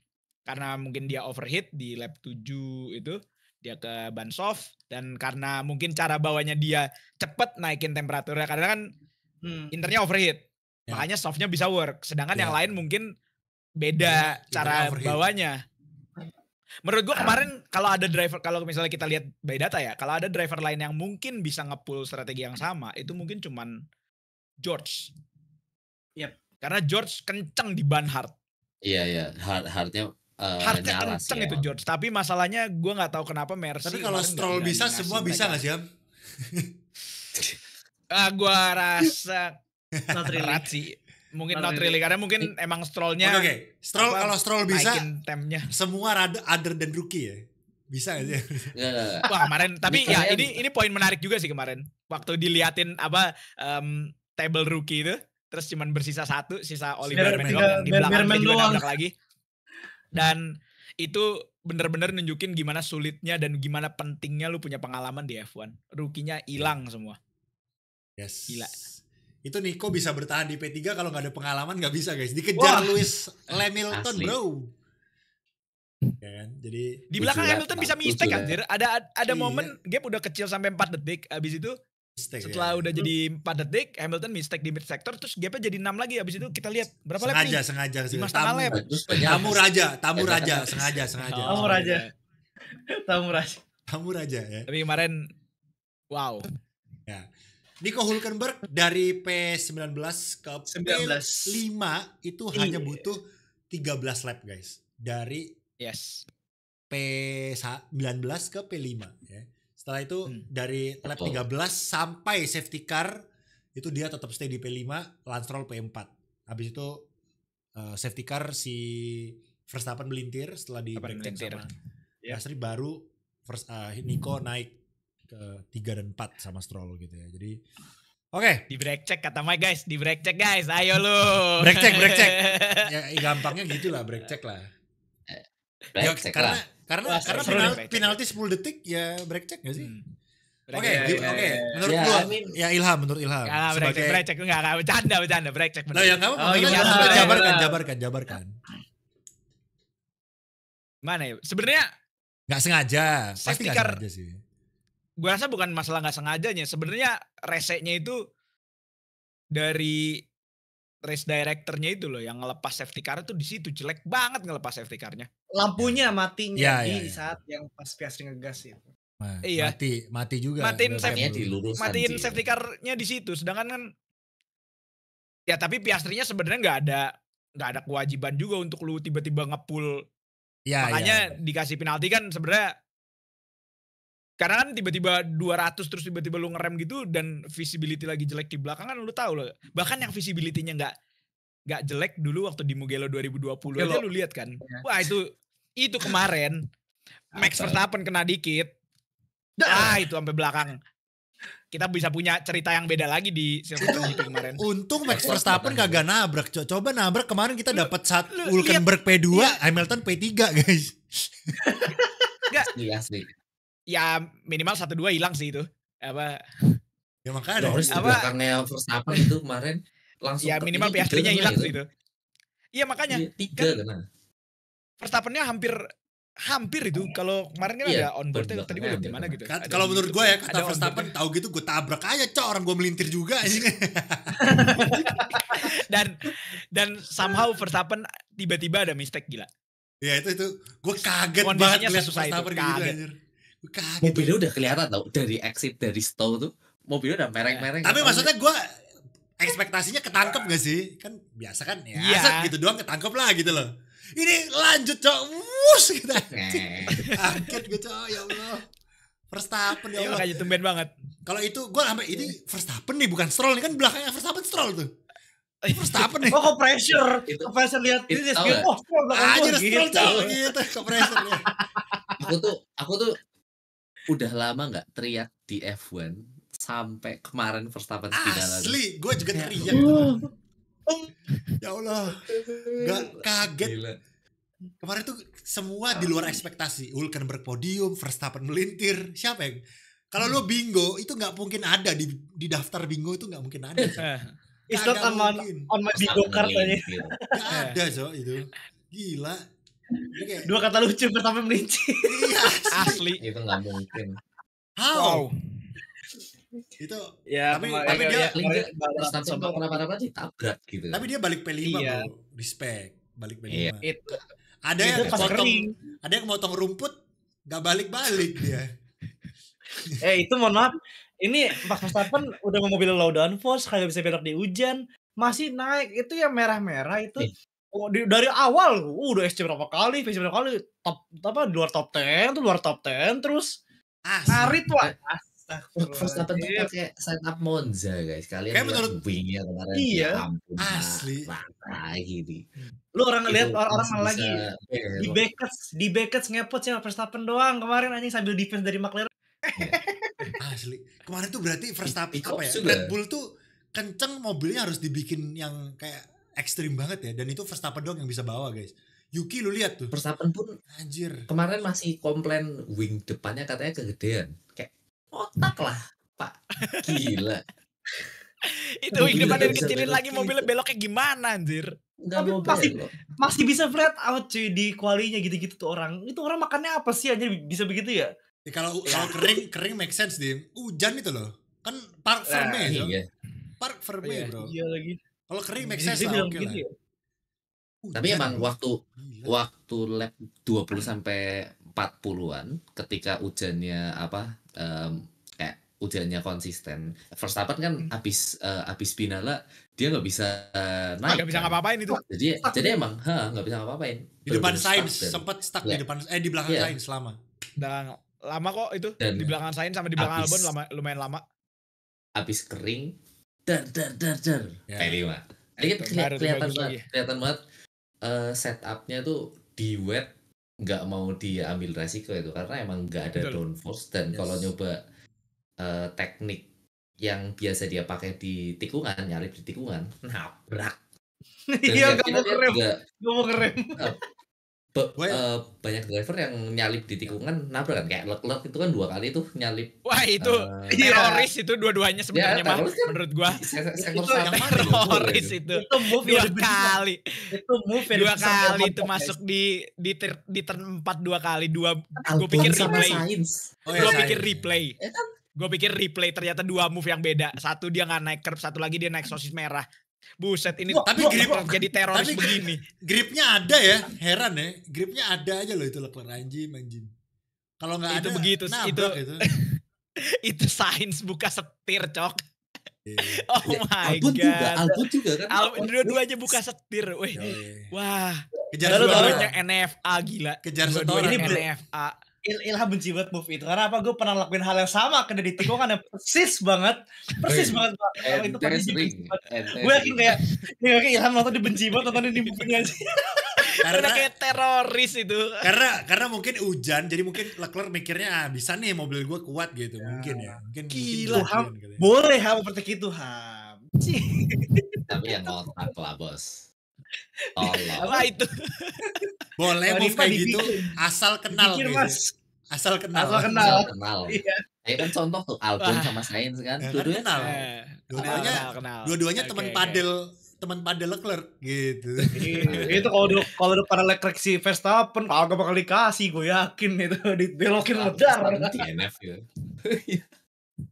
karena mungkin dia overheat di lap 7 itu, dia ke ban soft, dan karena mungkin cara bawanya dia cepet naikin temperaturnya, karena kan Internya overheat. Makanya softnya bisa work. Sedangkan yang lain mungkin beda cara overheat. bawanya. Menurut gua kemarin kalau ada driver, kalau misalnya kita lihat by data ya, kalau ada driver lain yang mungkin bisa nge-pull strategi yang sama, itu mungkin cuman George. Yap. Karena George kenceng di ban hard. Iya, hardnya Hardnya nyala kenceng sih itu emang. George. Tapi masalahnya gua nggak tahu kenapa Mercy. Tapi kalau kemarin Stroll nggak bisa, ngasih semua bisa mereka. gak sih, Am? Gua rasa Not really. berat sih. Mungkin Not not really. Karena mungkin emang Strollnya Oke. Stroll, apa, kalau Stroll bisa, naikin temnya. semua other than rookie ya? Bisa gak sih? Nggak. Wah kemarin, tapi Ini ya keren. ini poin menarik juga sih kemarin. Waktu diliatin apa table rookie itu, terus cuman bersisa satu, sisa Oliver Biar- Mendola yang di biar- belakang biar dia juga doang. nabrak lagi. Dan itu bener-bener nunjukin gimana sulitnya dan gimana pentingnya lu punya pengalaman di F1. Rookie-nya hilang semua. Yes. Gila. Itu Nico bisa bertahan di P3 kalau gak ada pengalaman gak bisa guys. Dikejar Wah. Lewis Hamilton Asli. bro. Ya kan? Jadi Di belakang Tujuh Hamilton lap, bisa Bang. mistake Tujuh lap. anjir. Ada Iya. momen gap udah kecil sampai 4 detik. Abis itu mistake setelah ya. udah jadi 4 detik Hamilton mistake di mid sector, terus gapnya jadi 6 lagi. Abis itu kita lihat berapa lap nih? sengaja sih. 5,5 lap. Terus banyak Tamu raja, tamu Ya, raja, kan? sengaja. Tamu raja. Tamu raja. Tamu raja ya. Tapi kemarin wow. Nico Hülkenberg dari P19 ke 19. P5 itu hanya butuh 13 lap guys. Dari Yes. P19 ke P5 ya. Setelah itu dari lap Betul. 13 sampai safety car itu dia tetap stay di P5, Lance Stroll P4. Habis itu safety car si Verstappen melintir setelah di Verstappen break check melintir. sama Ya. Gasly, baru Nico naik ke 3 dan 4 sama Stroll gitu ya. Jadi oke. Di break check kata Mike guys, di break check guys. Ayo lu. Break check. Ya gampangnya gitu lah, break check lah. Ya, Break check karena lah. Wah, karena seru nih, break check. penalti 10 detik ya break check gak sih? Break Oke, check. oke. Menurut Ya, gua I mean- ya Ilham, menurut Ilham Enggak, break check enggak bercanda break check. Nah, ya enggak apa-apa. Oh, Makanya gimana? jabarkan. Mana ya? Sebenarnya Enggak sengaja, pasti Safety enggak car. sengaja sih. gua rasa bukan masalah nggak sengajanya. Sebenarnya resenya itu dari race directornya itu loh yang ngelepas safety car itu di situ jelek banget ngelepas safety car-nya. Lampunya matinya Ya, di ya, ya. saat yang pas Piastri ngegas itu. Nah, Iya. Mati juga. Matiin Udah safety- Makanya dulu. dilurusan Matiin sih. safety car-nya di situ. Sedangkan kan ya tapi Piastrinya sebenarnya nggak ada kewajiban juga untuk lu tiba-tiba nge-pull. Ya, Makanya ya. dikasih penalti kan sebenarnya karena kan tiba-tiba 200 terus tiba-tiba lu ngerem gitu dan visibility lagi jelek di belakang kan lu tahu loh. Bahkan yang visibility-nya nggak jelek dulu waktu di Mugello 2020 aja lu lihat kan. Ya. Wah itu kemarin Max Apa? Verstappen kena dikit. Itu sampai belakang. Kita bisa punya cerita yang beda lagi di sirkuit itu kemarin. Untung Max F1 Verstappen matanya. kagak nabrak. Coba nabrak kemarin kita dapat lu Hülkenberg P2, Iya. Hamilton P3 guys. Iya sih. Ya minimal 1-2 hilang sih itu. Apa Ya makanya. Norris di Apa? belakangnya Verstappen itu kemarin langsung ya ke- minimal ini Piastrinya tiga hilang kena sih itu. Iya makanya Iya, tiga kan kena. Verstappennya hampir itu. Kalau kemarin kan Iya, ada on board belakangnya tadi gue lihat di mana hampir gitu. Kan, Ada kalau di menurut YouTube, gue ya ada kata on Verstappen board-nya. tahu gitu gue tabrak aja cok, orang gue melintir juga ini. dan somehow Verstappen tiba-tiba ada mistake gila. Ya itu gue kaget Kondisinya banget ngeliat sesusah itu, Verstappen gitu kaget. anjir. Gue kaget. Mobilnya udah kelihatan tau dari exit dari stall tuh mobilnya udah mereng-mereng. Tapi maksudnya gue ekspektasinya ketangkep gak sih? Kan biasa kan ya Iya. set gitu doang ketangkep lah gitu loh. Ini lanjut cok, wuss gitu. Kaget gue cok, ya Allah. Verstappen ya Iya Allah. makanya tumben banget. Kalau itu gue sampai ini Verstappen nih bukan Stroll nih kan belakangnya Verstappen Stroll tuh. Verstappen nih. Oh, ke pressure. Itu- Ke pressure lihat itu ini tahu dia nggak? oh, Stroll belakang Anjir gua, Stroll gitu. cok gitu kompresor ya. aku tuh udah lama nggak teriak di F1 sampai kemarin Verstappen final. Asli, gue juga teriak. Ya Allah, gak kaget. Gila. Kemarin tuh semua di luar ekspektasi. Hülkenberg podium, Verstappen melintir. Siapa yang? Kalau lo bingo itu nggak mungkin ada di daftar bingo itu nggak mungkin ada. Cok. It's not Kagak on, mungkin. on my bingo card aja. Nggak ada cok itu. Gila. Ini kayak, Dua kata lucu pertama melincir. iya, Asli. Itu nggak mungkin. how? Itu Ya, Tapi- kemarin- tapi dia- kemarin balapan Verstappen sama- kenapa-napa ditabrak gitu. tapi dia balik P5 Iya. bro. Respect. balik Iya. P5. Itu Ada itu yang pas motong, kering. ada yang motong rumput nggak balik-balik dia. Itu mohon maaf. Ini Max Verstappen udah mau mobil low downforce, kagak bisa belok di hujan, masih naik. Itu yang merah-merah itu Nih. dari awal udah SC berapa kali, VC berapa kali, di luar top 10, tuh luar top 10 terus Asli. ngarit wah. Verstappen tuh Astagfirullahaladzim. pakai setup Monza guys. Kalian Kayak lihat menurut wingnya kemarin. Iya. Ya ampun. Asli. Lagi nih. Lu orang ngeliat Itu orang masih malah lagi bisa di Beckett ngepot sih sama Verstappen doang kemarin anjing sambil defense dari McLaren. Asli. Kemarin tuh berarti Verstappen Pick up apa ya? juga. Red Bull tuh kenceng, mobilnya harus dibikin yang kayak ekstrim banget ya. Dan itu Verstappen doang yang bisa bawa guys. Yuki lu lihat tuh. Verstappen pun Anjir. kemarin masih komplain wing depannya katanya kegedean. Kayak otak lah, Pak. Gila. Itu wing Mobilnya depan nggak bisa dikecilin belok lagi mobilnya gitu. beloknya gimana anjir. Nggak Tapi mau pasti- belok. Masih bisa flat out cuy di kualinya gitu-gitu tuh orang. Itu orang makannya apa sih anjir bisa begitu ya? Ya, kalau kering make sense Dim. Hujan itu loh. Kan park Nah, Ferme so. Iya. Park Ferme Iya. bro. Iya lagi. Kalau kering make Bisa sense lah bilang oke begitu lah. ya? Tapi Hujan, emang bro. Gila. waktu lap 20 sampai 40-an ketika hujannya kayak hujannya konsisten. Verstappen kan abis Binala dia nggak bisa naik. Gak bisa kan. ngapa-ngapain itu. Jadi emang nggak bisa ngapa-ngapain. Di depan Bener-bener Sainz stuck dan- sempat stuck Iya. di depan di belakang Iya. Sainz lama. Udah lama kok itu. Dan Di belakang Sainz sama di belakang habis- Albon lumayan lama. abis kering dar Ya. P5. Jadi kan Itu, baru kelihatan bagus banget, lagi. kelihatan banget setupnya tuh di wet nggak mau diambil resiko itu karena emang nggak ada Betul. downforce dan Yes. kalau nyoba teknik yang biasa dia pakai di tikungan, nyalip di tikungan, nabrak. Dan Iya kita gak mau lihat ngerem, juga gak mau ngerem. banyak driver yang nyalip di tikungan nabrak kan kayak Leclerc itu kan 2 kali tuh nyalip. Wah itu Iya. teroris itu dua-duanya sebenarnya mah teroris kan. menurut gua. Sektor Itu salah yang mana itu Teroris boleh. itu. Itu move Dua yang dibenci banget. kali. Itu move yang Dua dibenci sama kali Albon, itu guys. masuk di turn 4 2 kali. Gue Albon pikir sama replay. Sainz. Oh ya, Gue Sainz. pikir replay. Ya kan? Gue pikir replay ternyata 2 move yang beda. Satu dia nggak naik curb, satu lagi dia naik sosis merah. Buset ini Tapi grip- jadi teroris tapi- begini. Gripnya ada ya, heran ya. Gripnya ada aja loh itu Leclerc anjing. Kalau nggak Itu ada begitu, nabrak itu. Itu Sainz buka setir cok. Iya. Oh Ya, my Albon god. juga kan. Dua-duanya buka setir. Wih. Yoi. Wah. Kejar Lalu suara. Dua-duanya NFA gila. Kejar Dua-duanya setoran. NFA. Ilham benci banget move itu karena apa gue pernah lakuin hal yang sama kena di tikungan yang persis banget kalau itu Ente pasti sering. dibenci banget. Ente Gue yakin sering. kayak Ilham nonton dibenci banget nonton di movie-nya sih. Karena Karena kayak teroris itu. karena mungkin hujan, jadi mungkin Leclerc mikirnya bisa nih mobil gue kuat gitu, mungkin ya. Mungkin Gila, hujan kali ya. Boleh Ham seperti itu Ham. Tapi yang ngotak lah bos. Tolong. Wah itu. Boleh Wah, move Rifa kayak gitu dibikin. asal kenal Pikir gitu. Mas. Asal kenal. Asal kenal. Misal kenal. Iya. Ya kan contoh tuh Albon Wah. sama Sainz kan. Ya, kan Dua-duanya kenal. Eh, Dua-duanya kenal. dua-duanya Oke, teman oke. padel Leclerc gitu. Itu kalau udah pada Leclerc si Verstappen kagak bakal dikasih gue yakin itu dibelokin ledar. DNF gitu.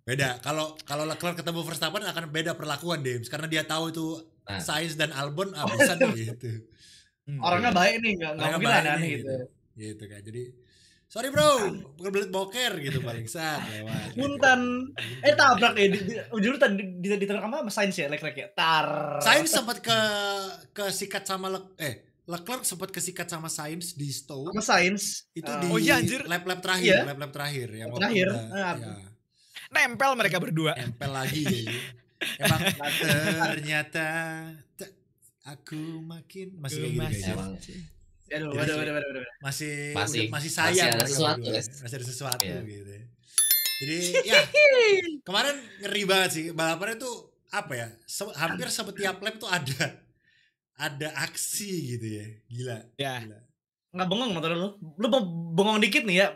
Beda. Kalau Leclerc ketemu Verstappen akan beda perlakuan Dems karena dia tahu itu Nah. Sainz dan Albon abisan nih gitu. Orangnya baik nih enggak Orangnya mungkin baik aneh nih, gitu. Gitu kan. Jadi sorry bro, bukan belit boker gitu paling sat lewat. Punten tabrak ya jujur tadi diterang sama Sainz ya Leclerc ya. Tar. Sainz sempat kesikat sama Leclerc sempat kesikat sama Sainz di Stowe. sama Sainz Itu Ah. di Oh iya, anjir. lap-lap terakhir, Iya. lap-lap terakhir yang waktu Terakhir, udah, ah. ya, Nempel mereka berdua. empel lagi gitu. Emang ternyata aku makin masih kayak gitu Masih. kayaknya. Emang Aduh, Jadi, waduh. masih sayang ada mereka sesuatu, berdua. guys. Masih ada sesuatu Iya. gitu. Jadi ya kemarin ngeri banget sih balapannya tuh apa ya hampir setiap lap tuh ada aksi gitu ya gila. Ya. Gila. Nggak bengong motor lu. Lu bengong dikit nih ya,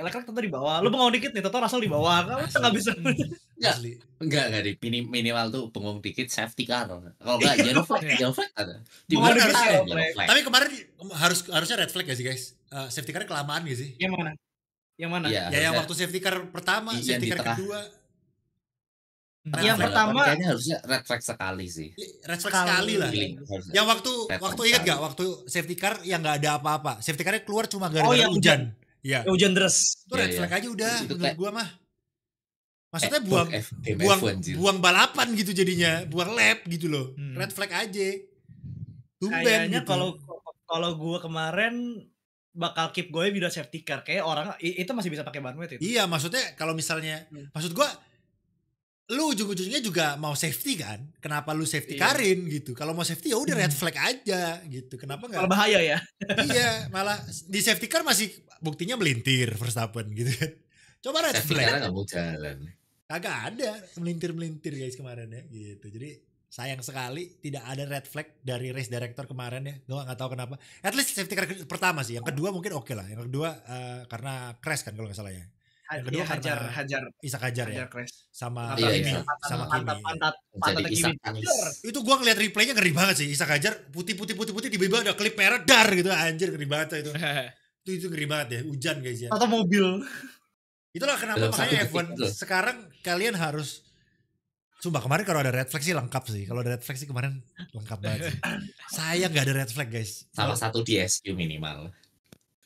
Leclerc tentu di bawah. Lu bengong dikit nih, Toto Russell di bawah. Kamu nggak bisa. Enggak. Asli. enggak di minimal tuh bengong dikit safety car. Kalau enggak yellow flag ada. Di Bengong mana dikit ada yellow yellow flag. Tapi kemarin harusnya red flag gak sih guys? Safety car kelamaan gak sih? Yang mana? Yang mana? Iya, Ya yang harusnya waktu safety car pertama, yang safety di car tengah. kedua. Red Yang flag. pertama kayaknya harusnya red flag sekali sih. Red flag sekali lah. Feeling harusnya. Yang Red waktu flag ingat sekali. gak waktu safety car yang nggak ada apa-apa. Safety carnya keluar cuma Oh, gara-gara yang hujan. Iya. hujan deras. Itu red Iya, flag aja udah Itu menurut kayak- gua mah. Maksudnya game buang F1, anjir. buang balapan gitu jadinya, buang lap gitu loh. Hmm. Red flag aja. Tumben Kayaknya gitu. kalau gue kemarin bakal keep gue video safety car. Kayak orang itu masih bisa pakai ban wet itu. Iya, maksudnya kalau misalnya maksud gua lu ujung-ujungnya juga mau safety kan? Kenapa lu safety Iya. carin gitu? Kalau mau safety ya udah red flag aja gitu. Kenapa Kalau enggak? bahaya ya. Iya, malah di safety car masih buktinya melintir Verstappen gitu kan. Coba red Safety flag. car nggak mau jalan. Kagak ada melintir-melintir guys kemarin ya gitu. Jadi sayang sekali tidak ada red flag dari race director kemarin ya. Gue gak tahu kenapa. At least safety car pertama sih. Yang kedua mungkin oke lah. Yang kedua karena crash kan kalau gak salah ya. Yang kedua Iya, karena Hajar Isak Hajar ya. crash. Sama Iya, Kimi. iya. Sama Kimi. Pantat Jadi Kimi. Isak tangis. Itu gue ngeliat replaynya ngeri banget sih. Isak Hajar putih tiba-tiba ada klip merah dar gitu. Anjir ngeri banget itu. Itu ngeri banget ya. Hujan guys ya. Atau mobil. Itulah kenapa Dalam makanya satu detik F1 itu. sekarang kalian harus sumpah kemarin kalau ada red flag sih lengkap sih. Kalau ada red flag sih kemarin lengkap banget sih. Sayang gak ada red flag guys. Salah satu DSQ minimal.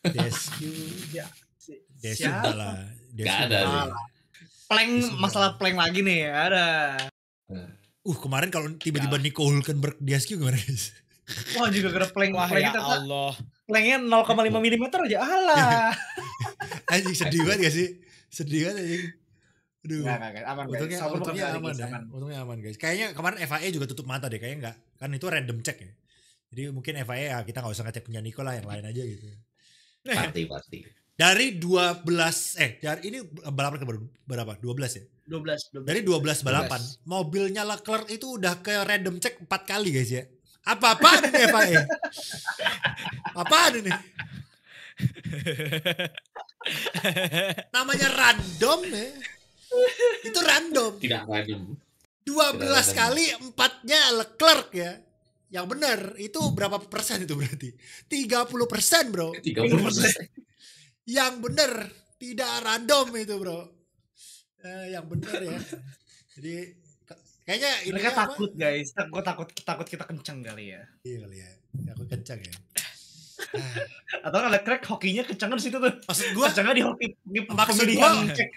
DSQ. Ya. DSQ Siapa? enggak lah. DSQ Nggak ada enggak sih. lah. Plank, masalah plank lagi nih. Ada. Kemarin kalau tiba-tiba Nico Hulkenberg DSQ gimana guys? Wah juga gara plank. Wah Planknya ya ternyata Allah. planknya 0,5 mm aja. Alah. Anjing sedih banget gak sih? Sedih banget anjing. Aduh. Enggak. Aman guys. Untungnya, Sabar untungnya bakal aman lagi, ya. aman. Untungnya aman guys. Kayaknya kemarin FIA juga tutup mata deh. Kayaknya enggak. Kan itu random check ya. Jadi mungkin FIA ya kita gak usah ngecek punya Nico lah. Yang lain aja gitu. Party. Dari 12 dari ini balapan ke berapa? 12 ya? 12. Dari 12 balapan, mobilnya Leclerc itu udah ke random check 4 kali guys ya. Apa-apaan ini FIA? Apaan ini? Namanya random ya. Itu random. Tidak random. 12 kali 4-nya Leclerc ya. Yang benar itu berapa persen itu berarti? 30% bro. 30%. Yang benar tidak random itu bro. Yang benar ya. Jadi kayaknya ini Mereka takut guys. Takut kita kencang kali ya. Iya kali ya. Aku kencang ya. Atau kalau crack hokinya kencang di situ tuh. Maksud gua Kencangnya di hoki Maksud pemilihan gua- cek.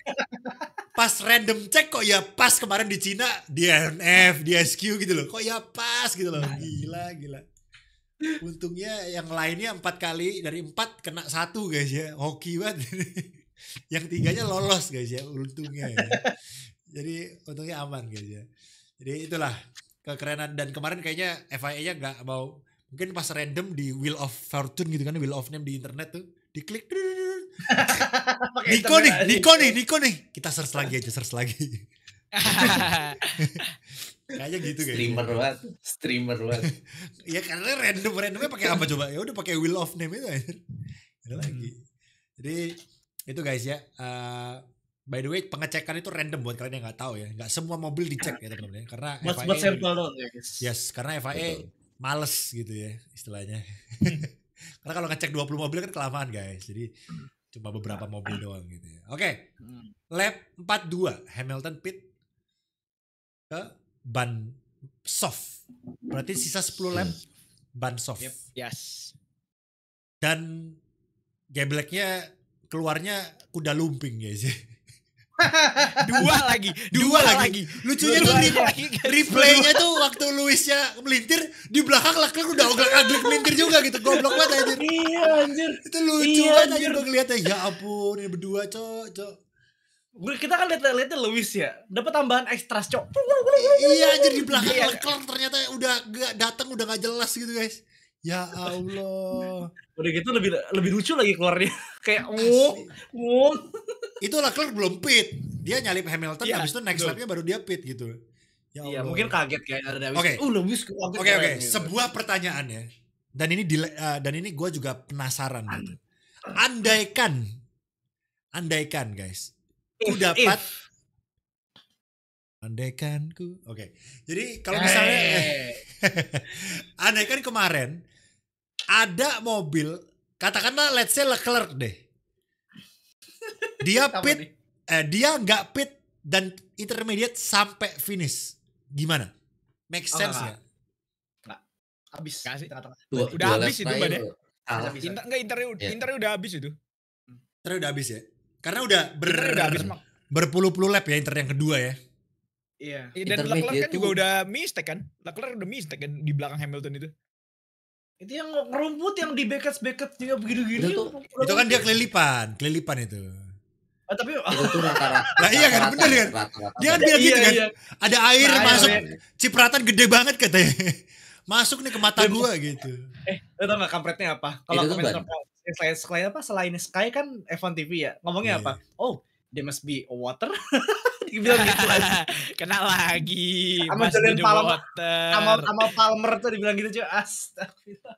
pas random check kok ya pas kemarin di Cina DNF, DSQ gitu loh. Kok ya pas gitu loh. Gila. Untungnya yang lainnya 4 kali dari 4 kena 1 guys ya. Hoki banget. Yang 3-nya lolos guys ya. Untungnya ya. Jadi untungnya aman guys ya. Jadi itulah kekerenan dan kemarin kayaknya FIA-nya nggak mau mungkin pas random di Wheel of Fortune gitu kan, Wheel of Name di internet tuh diklik Niko nih kita search lagi kayaknya gitu guys. Streamer banget. Ya karena randomnya pakai apa coba? Ya udah pakai Wheel of Name itu aja. Ada lagi. Jadi itu guys ya. By the way pengecekan itu random buat kalian yang nggak tahu ya. Nggak semua mobil dicek ya teman-teman ya. Karena Buat sampel dong guys. Yes, karena FIA males gitu ya istilahnya. Karena kalau ngecek 20 mobil kan kelamaan guys. Jadi cuma beberapa mobil doang gitu ya. Oke. Lap 42 Hamilton pit ke ban soft. Berarti sisa 10 lap ban soft. Yes. Dan gebleknya keluarnya kuda lumping guys. Dua lagi. Lucunya tuh replaynya tuh waktu Luisnya melintir di belakang Leclerc udah ograk-agrik melintir juga gitu. Goblok banget anjir. Iya anjir. Itu lucu Iya, banget anjir. anjir gue ngeliatnya. Ya ampun ini berdua cok. Kita kan lihat Lewis ya. Dapat tambahan ekstra cok. Iya anjir di belakang Leclerc ternyata udah gak datang udah gak jelas gitu guys. Ya Allah. Udah gitu lebih lucu lagi keluarnya. Kayak Itu Leclerc belum pit. Dia nyalip Hamilton Iya, habis itu next betul. lapnya baru dia pit gitu. Ya Iya, Allah. mungkin kaget kayak ada Lewis. Oke. Lewis kaget. Oke. keren, gitu. Sebuah pertanyaan ya. Dan ini gue juga penasaran gitu. Andaikan guys. Ku dapat andaikanku. Oke. Jadi kalau misalnya andaikan kemarin ada mobil katakanlah let's say Leclerc deh. Dia Apa pit nih? dia nggak pit dan intermediate sampai finish. Gimana? Make sense enggak. nggak? Habis Nggak sih. di tengah-tengah. Udah Dua habis lap itu, Ban, ya? terakhir kalah. Bisa. Ya. Internya udah habis itu. Inter udah habis ya? Karena udah Internya udah habis, Mak. berpuluh-puluh lap ya Inter yang kedua ya. Iya. Dan Intermediate Leclerc kan tuh- juga udah mistake kan? Leclerc udah mistake kan di belakang Hamilton itu. Itu yang ngerumput yang di Beckett juga begini-gini. Itu kan dia kelilipan itu. Tapi Itu tuh rata-rata. Lah iya kan, bener kan? Rata-rata. Dia kan bilang gitu kan. Iya. Ada air Nah, masuk, iya. cipratan gede banget katanya. Masuk nih ke mata gua gitu. Lo tau gak kampretnya apa? Kalau Itu tuh, komentar selain Sky kan F1 TV ya, ngomongnya Iya. apa? Oh, there must be a water. Dibilang gitu aja. Kena lagi. Sama Mas Julian the Palmer. water. Sama Palmer tuh dibilang gitu cuy. Astagfirullah.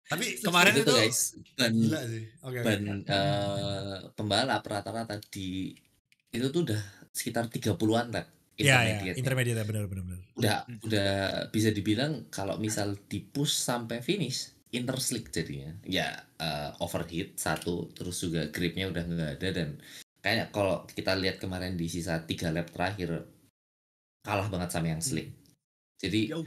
Tapi kemarin itu itu guys, gila sih. Oke. ban pembalap rata-rata di itu tuh udah sekitar 30-an lap Iya, intermediate. intermediate ya benar. Udah bisa dibilang kalau misal di push sampai finish interslick jadinya. Ya overheat satu, terus juga gripnya udah nggak ada, dan kayaknya kalau kita lihat kemarin di sisa 3 lap terakhir kalah banget sama yang slick. Jadi Jauh.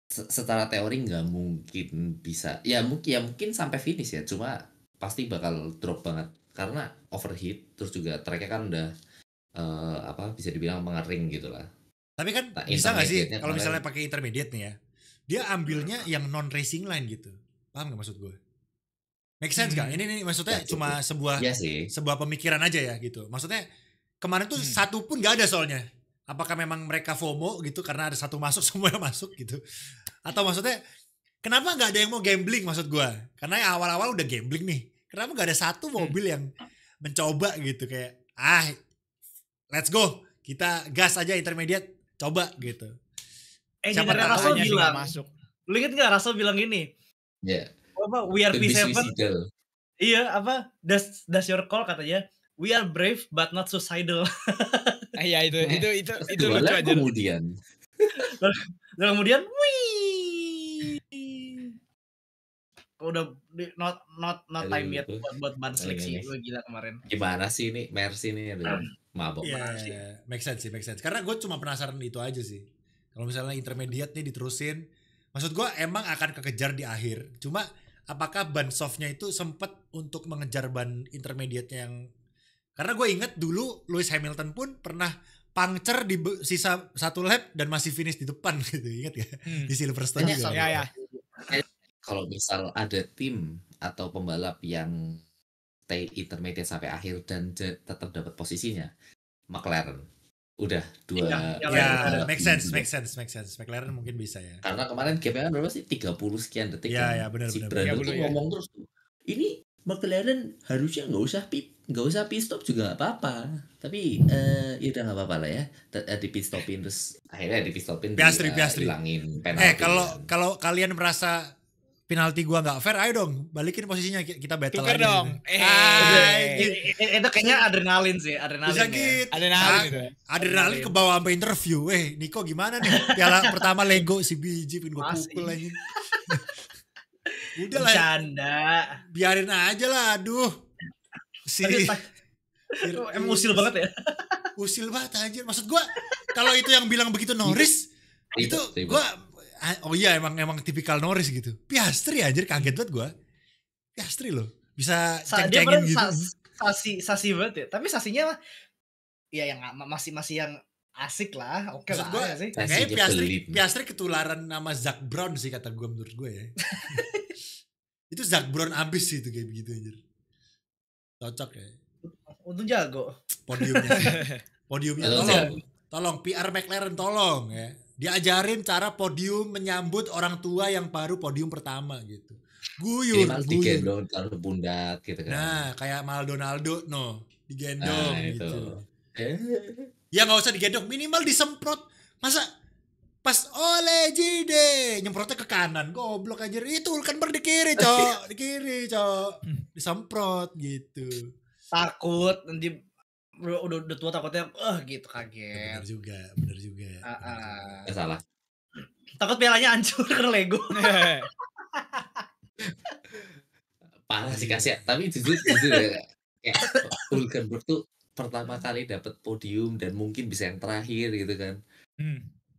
secara teori nggak mungkin bisa, ya mungkin sampai finish ya, cuma pasti bakal drop banget karena overheat, terus juga tracknya kan udah bisa dibilang mengering gitu lah. Tapi kan Nah, bisa nggak sih intermediate-nya kalau kemarin- misalnya pakai intermediate nih ya, dia ambilnya yang non racing line gitu. Paham nggak maksud gue? Make sense nggak? Ini maksudnya Ya, cuma sebuah Iya sih. sebuah pemikiran aja ya gitu. Maksudnya kemarin tuh satu pun nggak ada soalnya. Apakah memang mereka FOMO gitu karena ada satu masuk semuanya masuk gitu? Atau maksudnya kenapa nggak ada yang mau gambling maksud gue? Karena yang awal-awal udah gambling nih. Kenapa nggak ada satu mobil yang mencoba gitu kayak let's go, kita gas aja intermediate, coba gitu. Engineer tahu Russell Makanya sih nggak bilang, masuk. lu inget gak Russell bilang gini? Ya. Apa, we are Lebih P7. suicidal. Iya, apa? That's your call katanya. We are brave but not suicidal. Iya itu Dua lucu lap aja. kemudian. Dan kemudian, wih. Udah not time yet buat ban slick sih. Gue gila kemarin. Gimana sih ini Mercy ini, aduh, mabok. Iya, make sense. Karena gue cuma penasaran itu aja sih. Kalau misalnya intermediate nih diterusin, maksud gue emang akan kekejar di akhir. Cuma apakah ban softnya itu sempet untuk mengejar ban intermediate-nya yang, karena gue inget dulu Lewis Hamilton pun pernah puncture di sisa 1 lap dan masih finish di depan gitu, inget ya? Di Silverstone juga. Ya. Kalau misal ada tim atau pembalap yang stay intermediate sampai akhir dan tetap dapat posisinya, McLaren udah dua. Ya, make sense. McLaren mungkin bisa ya. Karena kemarin gapnya kan berapa sih? 30 sekian detik. Iya, kan? benar. Si Brando tuh ngomong terus tuh, ini McLaren harusnya nggak usah pit stop juga nggak apa-apa. Tapi ya udah nggak apa-apa lah ya. Di pit stopin, terus akhirnya di pit stopin Piastri. hilangin penalti. Kalau kalian merasa penalti gua nggak fair, ayo dong balikin posisinya, kita battle Tukar aja dong. gitu. Itu kayaknya adrenalin sih, Bisa adrenalin. gitu. Adrenalin gitu. Adrenalin ke bawah sampai interview. Niko gimana nih? Piala pertama Lego si biji pun gue Masih. pukul aja. Udah lah, Bercanda. biarin aja lah. Aduh. Emang usil banget ya. Usil banget anjir. Maksud gua kalau itu yang bilang begitu Norris, itu Ribet. gua emang tipikal Norris gitu. Piastri anjir, kaget banget gua. Piastri loh. Bisa Dia ceng-cengin kemarin gitu. sasi banget ya. Tapi sasinya ya yang masih yang asik lah. Oke Maksud lah gua, ya sih. kayaknya Nyebelin. Piastri ketularan nama Zak Brown sih kata gue, menurut gue ya. Itu Zak Brown abis sih itu kayak begitu anjir. Cocok ya. Untung jago. Podiumnya tolong PR McLaren tolong ya. Diajarin cara podium menyambut orang tua yang baru podium pertama gitu. Minimal digendong taruh pundak gitu kan. Nah, kayak Maldonado digendong itu. gitu. Ya nggak usah digendong, minimal disemprot. Masa pas oleh Jide nyemprotnya ke kanan, goblok anjir. Itu kan di kiri, Cok. Di kiri, Cok. Disemprot gitu. Takut nanti udah tua takutnya gitu kaget. Bener juga. Nggak salah. Takut pialanya hancur karena Lego. Parah sih kasih. Tapi jujur ya, kayak Hulkenberg tuh pertama kali dapat podium dan mungkin bisa yang terakhir gitu kan.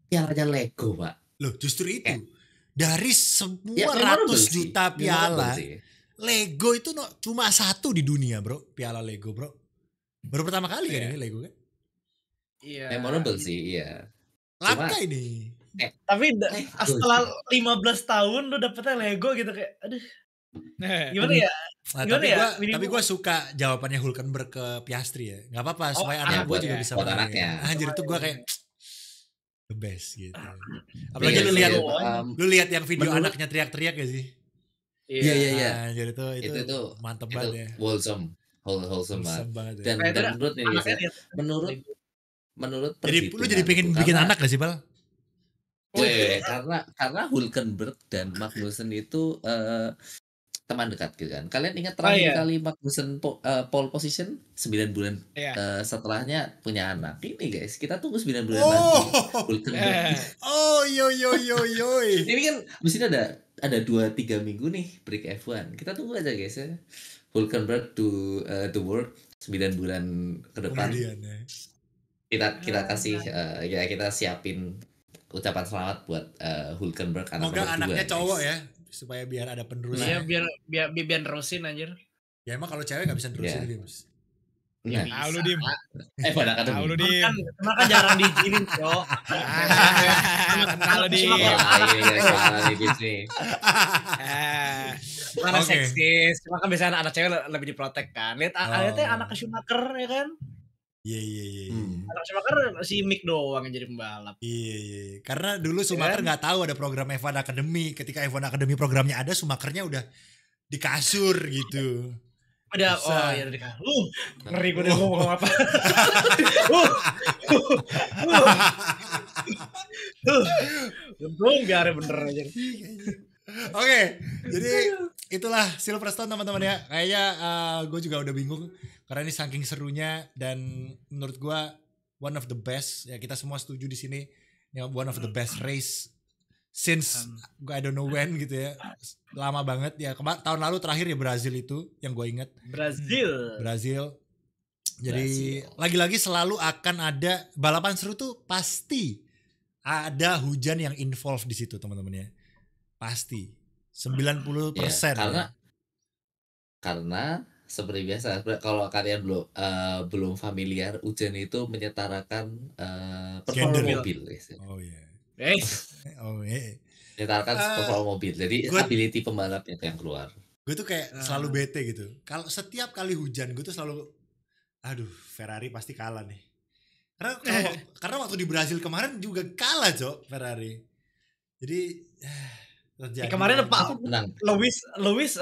Pialanya Lego, Pak. Loh, justru itu. Kayak- Dari semua Ya, memorable ratus sih, juta memorable piala, sih. Lego itu cuma 1 di dunia, Bro. Piala Lego, Bro. Baru pertama kali kan ini Lego kan? Iya. Memorable sih, iya. Langka Cuma- ini. Tapi Lego setelah sih. 15 tahun lu dapetnya Lego gitu kayak aduh gimana ya? Nah, Gimana tapi ya? gua Minimum. tapi gua suka jawabannya Hulkenberg ke Piastri ya. Enggak apa-apa Oh, supaya anak anak gua buat- juga ya. bisa buat menang. anaknya. Anjir itu gua kayak the best gitu. Apalagi Iya, lu iya, lihat iya. lu lihat yang video menurut- anaknya teriak-teriak gak sih? Iya, iya, iya. Anjir itu Itu mantep itu banget ya. wholesome banget. Wholesome banget ya. Dan Kayak itu menurut nih guys, anaknya ya, lihat menurut Jadi lu jadi pengen perhitunganku, bikin karena- anak gak sih, Bal? karena Hulkenberg dan Magnussen itu teman dekat gitu kan. Kalian ingat terakhir iya. kali Magnussen pole position 9 bulan Iya. setelahnya punya anak. Ini guys, kita tunggu 9 bulan Oh. lagi. Hulkenberg. Oh, yo. Ini kan mesti ada 2-3 minggu nih break F1. Kita tunggu aja guys ya. Hulkenberg to the world 9 bulan ke depan. Kemudian ya. Kita kasih ya kita siapin ucapan selamat buat Hulkenberg anak Semoga nomor 2. anaknya guys. cowok ya, supaya biar ada Iya penerusnya. biar nerusin anjir. Ya emang kalau cewek gak bisa nerusin Iya. dia, Mas. Nah, Tahu lu, Dim. F1 Academy. Tahu lu, Cuman Dim. kan jarang diizinin, Cok. Kenal lu, Dim. Wah, ini guys, parah nih guys nih. Ah. Karena Oke. seksis. Cuma kan biasanya anak cewek lebih diprotek kan. Lihatnya anak Schumacher ya kan. Iya. Anak Schumacher si Mick doang yang jadi pembalap. Iya. Karena dulu Schumacher nggak tahu ada program F1 Academy. Ketika F1 Academy programnya ada, Schumachernya udah di kasur gitu. Udah, Bisa. oh iya tadi kan. Ngeri gue udah ngomong apa. Untung biar bener aja. Oke, jadi itulah Silverstone teman-teman ya. Kayaknya gue juga udah bingung karena ini saking serunya dan menurut gue one of the best. Ya kita semua setuju di sini. Ya, one of the best race since I don't know when gitu ya. Lama banget ya. Tahun lalu terakhir ya Brazil itu yang gue inget. Brazil. Jadi lagi-lagi selalu akan ada balapan seru tuh pasti ada hujan yang involved di situ teman-teman ya. Pasti 90%. Ya, karena seperti biasa kalau kalian belum familiar, hujan itu menyetarakan performa Gender. mobil guys. Oh iya. Oh iya. Menyetarakan performa mobil. Jadi ability pembalapnya itu yang keluar. Gue tuh kayak selalu bete gitu. Kalau setiap kali hujan gue tuh selalu aduh Ferrari pasti kalah nih. Karena waktu di Brazil kemarin juga kalah Cok Ferrari. Jadi kemarin Pak Menang. Lewis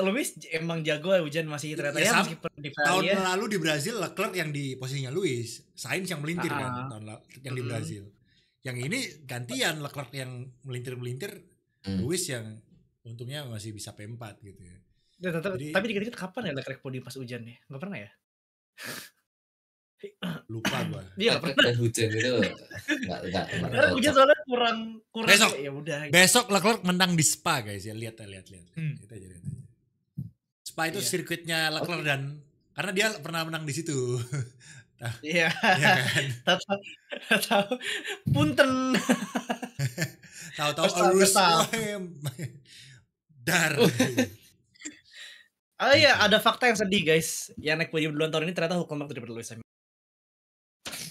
emang jago ya hujan masih ternyata ya meskipun di tahun Ferrari ya. lalu di Brazil Leclerc yang di posisinya Lewis, Sainz yang melintir kan tahun lalu yang di Brazil. Yang ini gantian Leclerc yang melintir-melintir, Lewis yang untungnya masih bisa P4 gitu ya. Tapi dikit-dikit kapan ya Leclerc podium pas hujan ya? Enggak pernah ya? Lupa gua. Iya enggak pernah. Dan hujan itu enggak Karena hujan soalnya kurang Besok. ya udah. Besok Leclerc menang di Spa guys ya, lihat. Lihat aja. Spa itu Iya. sirkuitnya Leclerc dan karena dia pernah menang di situ. Iya. Iya kan? Tahu. Punten. Tahu-tahu Kesal, urus kesal. dar. Oh iya, ada fakta yang sedih guys. Yang naik podium duluan tahun ini ternyata Hulkenberg daripada Lewis Hamilton.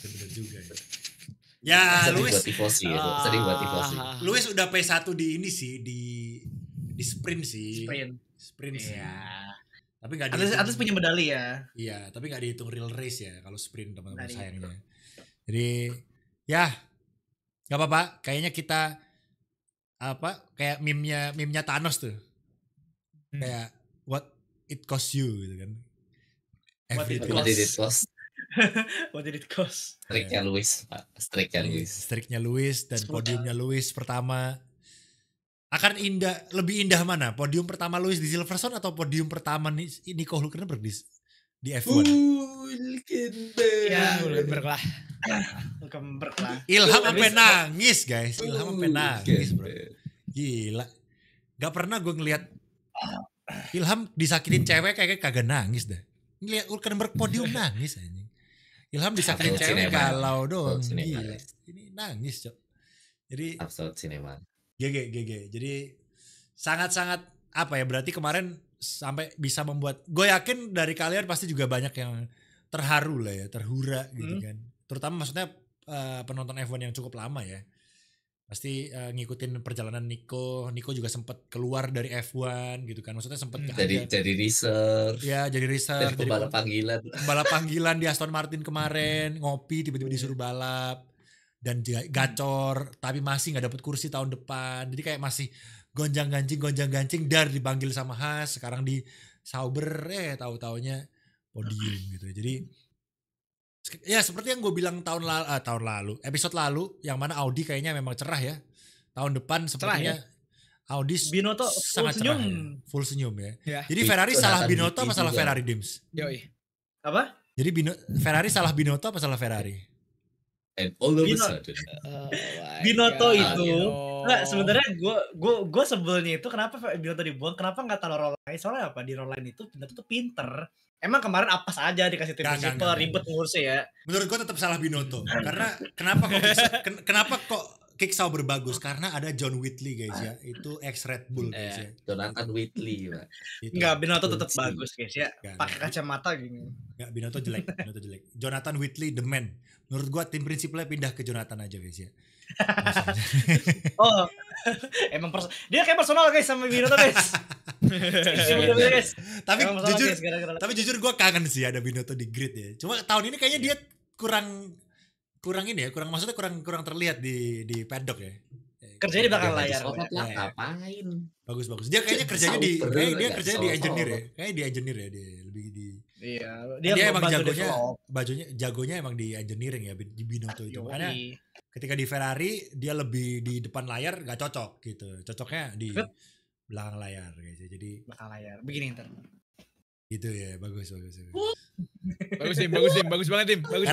Bener juga ya. Ya, sedih Lewis. buat tifosi ya, sedih buat tifosi. Lewis udah P1 di ini sih di sprint sih. Sprint sih. Iya. Tapi enggak dihitung. Atas punya medali ya. Iya, tapi enggak dihitung real race ya kalau sprint teman-teman Nggak sayangnya. Jadi ya enggak apa-apa, kayaknya kita kayak meme-nya Thanos tuh. Kayak what it cost you gitu kan. Everything. What did it cost? What did it cost? Striknya Lewis, Pak. Striknya Lewis dan podiumnya Lewis pertama. Akan lebih indah mana? Podium pertama Lewis di Silverstone atau podium pertama Nico Hulkenberg di F1? Ya, Hulkenberg lah. Hulkenberg lah. Ilham sampai nangis guys. Ilham sampai nangis bro. Gila. Gak pernah gue ngeliat Ilham disakitin cewek kayak kagak nangis dah. Ngeliat Hulkenberg podium nangis anjing. Ilham disakitin Absolute cewek cinema. galau doang. Absolute cinema, Gila. guys. Ini nangis, Cok. Jadi Absolute cinema. GG. Jadi sangat-sangat apa ya, berarti kemarin sampai bisa membuat, gue yakin dari kalian pasti juga banyak yang terharu lah ya, terhura gitu kan. Terutama maksudnya penonton F1 yang cukup lama ya. Pasti ngikutin perjalanan Nico juga sempat keluar dari F1 gitu kan. Maksudnya sempat Jadi research. ya jadi research, Jadi pembalap panggilan. pembalap panggilan di Aston Martin kemarin, ngopi tiba-tiba disuruh balap dan gacor tapi masih nggak dapet kursi tahun depan. Jadi kayak masih gonjang-gancing dar dipanggil sama Haas, sekarang di Sauber tahu-taunya podium gitu. Jadi ya seperti yang gue bilang tahun lalu, episode lalu, yang mana Audi kayaknya memang cerah ya. Tahun depan sepertinya Audi Binotto sangat full cerah senyum. ya. Full senyum ya. Ya. Jadi Ferrari salah Jonathan Binotto apa Vitti salah juga. Ferrari, Dims? Yoi. Apa? Jadi Ferrari salah Binotto apa salah Ferrari? And all of a Binotto. sudden. Binotto God. itu Oh. nggak, sebenarnya gue sebelnya itu kenapa Binotto dibuang, kenapa nggak taruh roll line, soalnya apa, di roll line itu Binotto tuh pinter. Emang kemarin apa saja dikasih tim Nggak. super ribet ngurusnya ya. Menurut gue tetap salah Binotto. Karena kenapa kok Kick Sauber bagus? Karena ada John Whitley guys ya. Itu ex Red Bull guys ya. Jonathan Whitley, Pak. Itu. Enggak, Binotto tetap Kunci. bagus guys ya. Nggak. Pakai kacamata gini. Nggak, Binotto jelek. Jonathan Whitley the man. Menurut gue tim prinsipnya pindah ke Jonathan aja guys ya. Oh, emang dia kayak personal guys sama Binotto guys. Guys. Tapi Emang personal, jujur, guys, gara-gara. tapi jujur gue kangen sih ada Binotto di grid ya. Cuma tahun ini kayaknya dia kurang ini ya, maksudnya kurang terlihat di paddock ya. Kerjanya di belakang layar. Otot lah, Ya. ngapain? Bagus. Dia kayaknya kerjanya dia kerjanya di engineer ya. Kayaknya di engineer ya, dia lebih di. Iya, Dia emang membantu jagonya, develop. jagonya emang di engineering ya, di Binotto itu. Yoi. Makanya ketika di Ferrari dia lebih di depan layar gak cocok gitu. Cocoknya di belakang layar guys. Jadi belakang layar. Begini ntar. gitu ya, bagus. Bagus banget Tim. Bagus.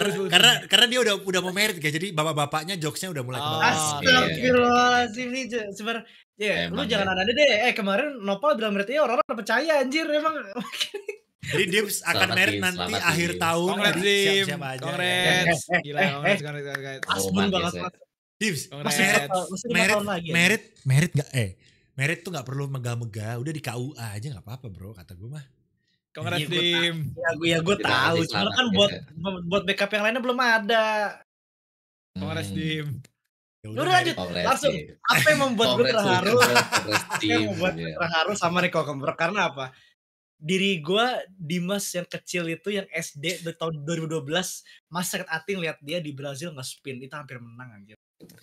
Karena dia udah mau merit kayak, jadi bapak-bapaknya jokesnya udah mulai ke bawah. Astagfirullahaladzim nih sebenarnya. Ya, lu Emang jangan ya. ada deh. Kemarin Nopal bilang merit, orang percaya anjir emang. Jadi dia akan Selamat, merit Tim, nanti selamat, akhir Tim. tahun. Congrats Jadi Tim. siap-siap aja. Congrats. Gila, congrats. Asbun Roman banget. biasa. Mas. Dims, Masih Congrats. 5 tahun lagi. ya? merit nggak? Merit tuh nggak perlu megah-megah, udah di KUA aja nggak apa-apa bro, kata gue mah. Congrats Iya, gua Tim. Ya gue Terima tahu. kasih, Cuma selamat, kan guys, buat backup yang lainnya belum ada. Congrats Tim. Ya Udah lanjut. Congrats, Langsung. Tim. Apa yang membuat gue Congrats, terharu? congrats, Apa yang Tim. membuat gue Ya. terharu sama Nico Hulkenberg? Karena apa? Diri gue, Dimas yang kecil itu, yang SD dari tahun 2012, masih sakit hati ngeliat dia di Brazil nge-spin. Itu hampir menang anjir.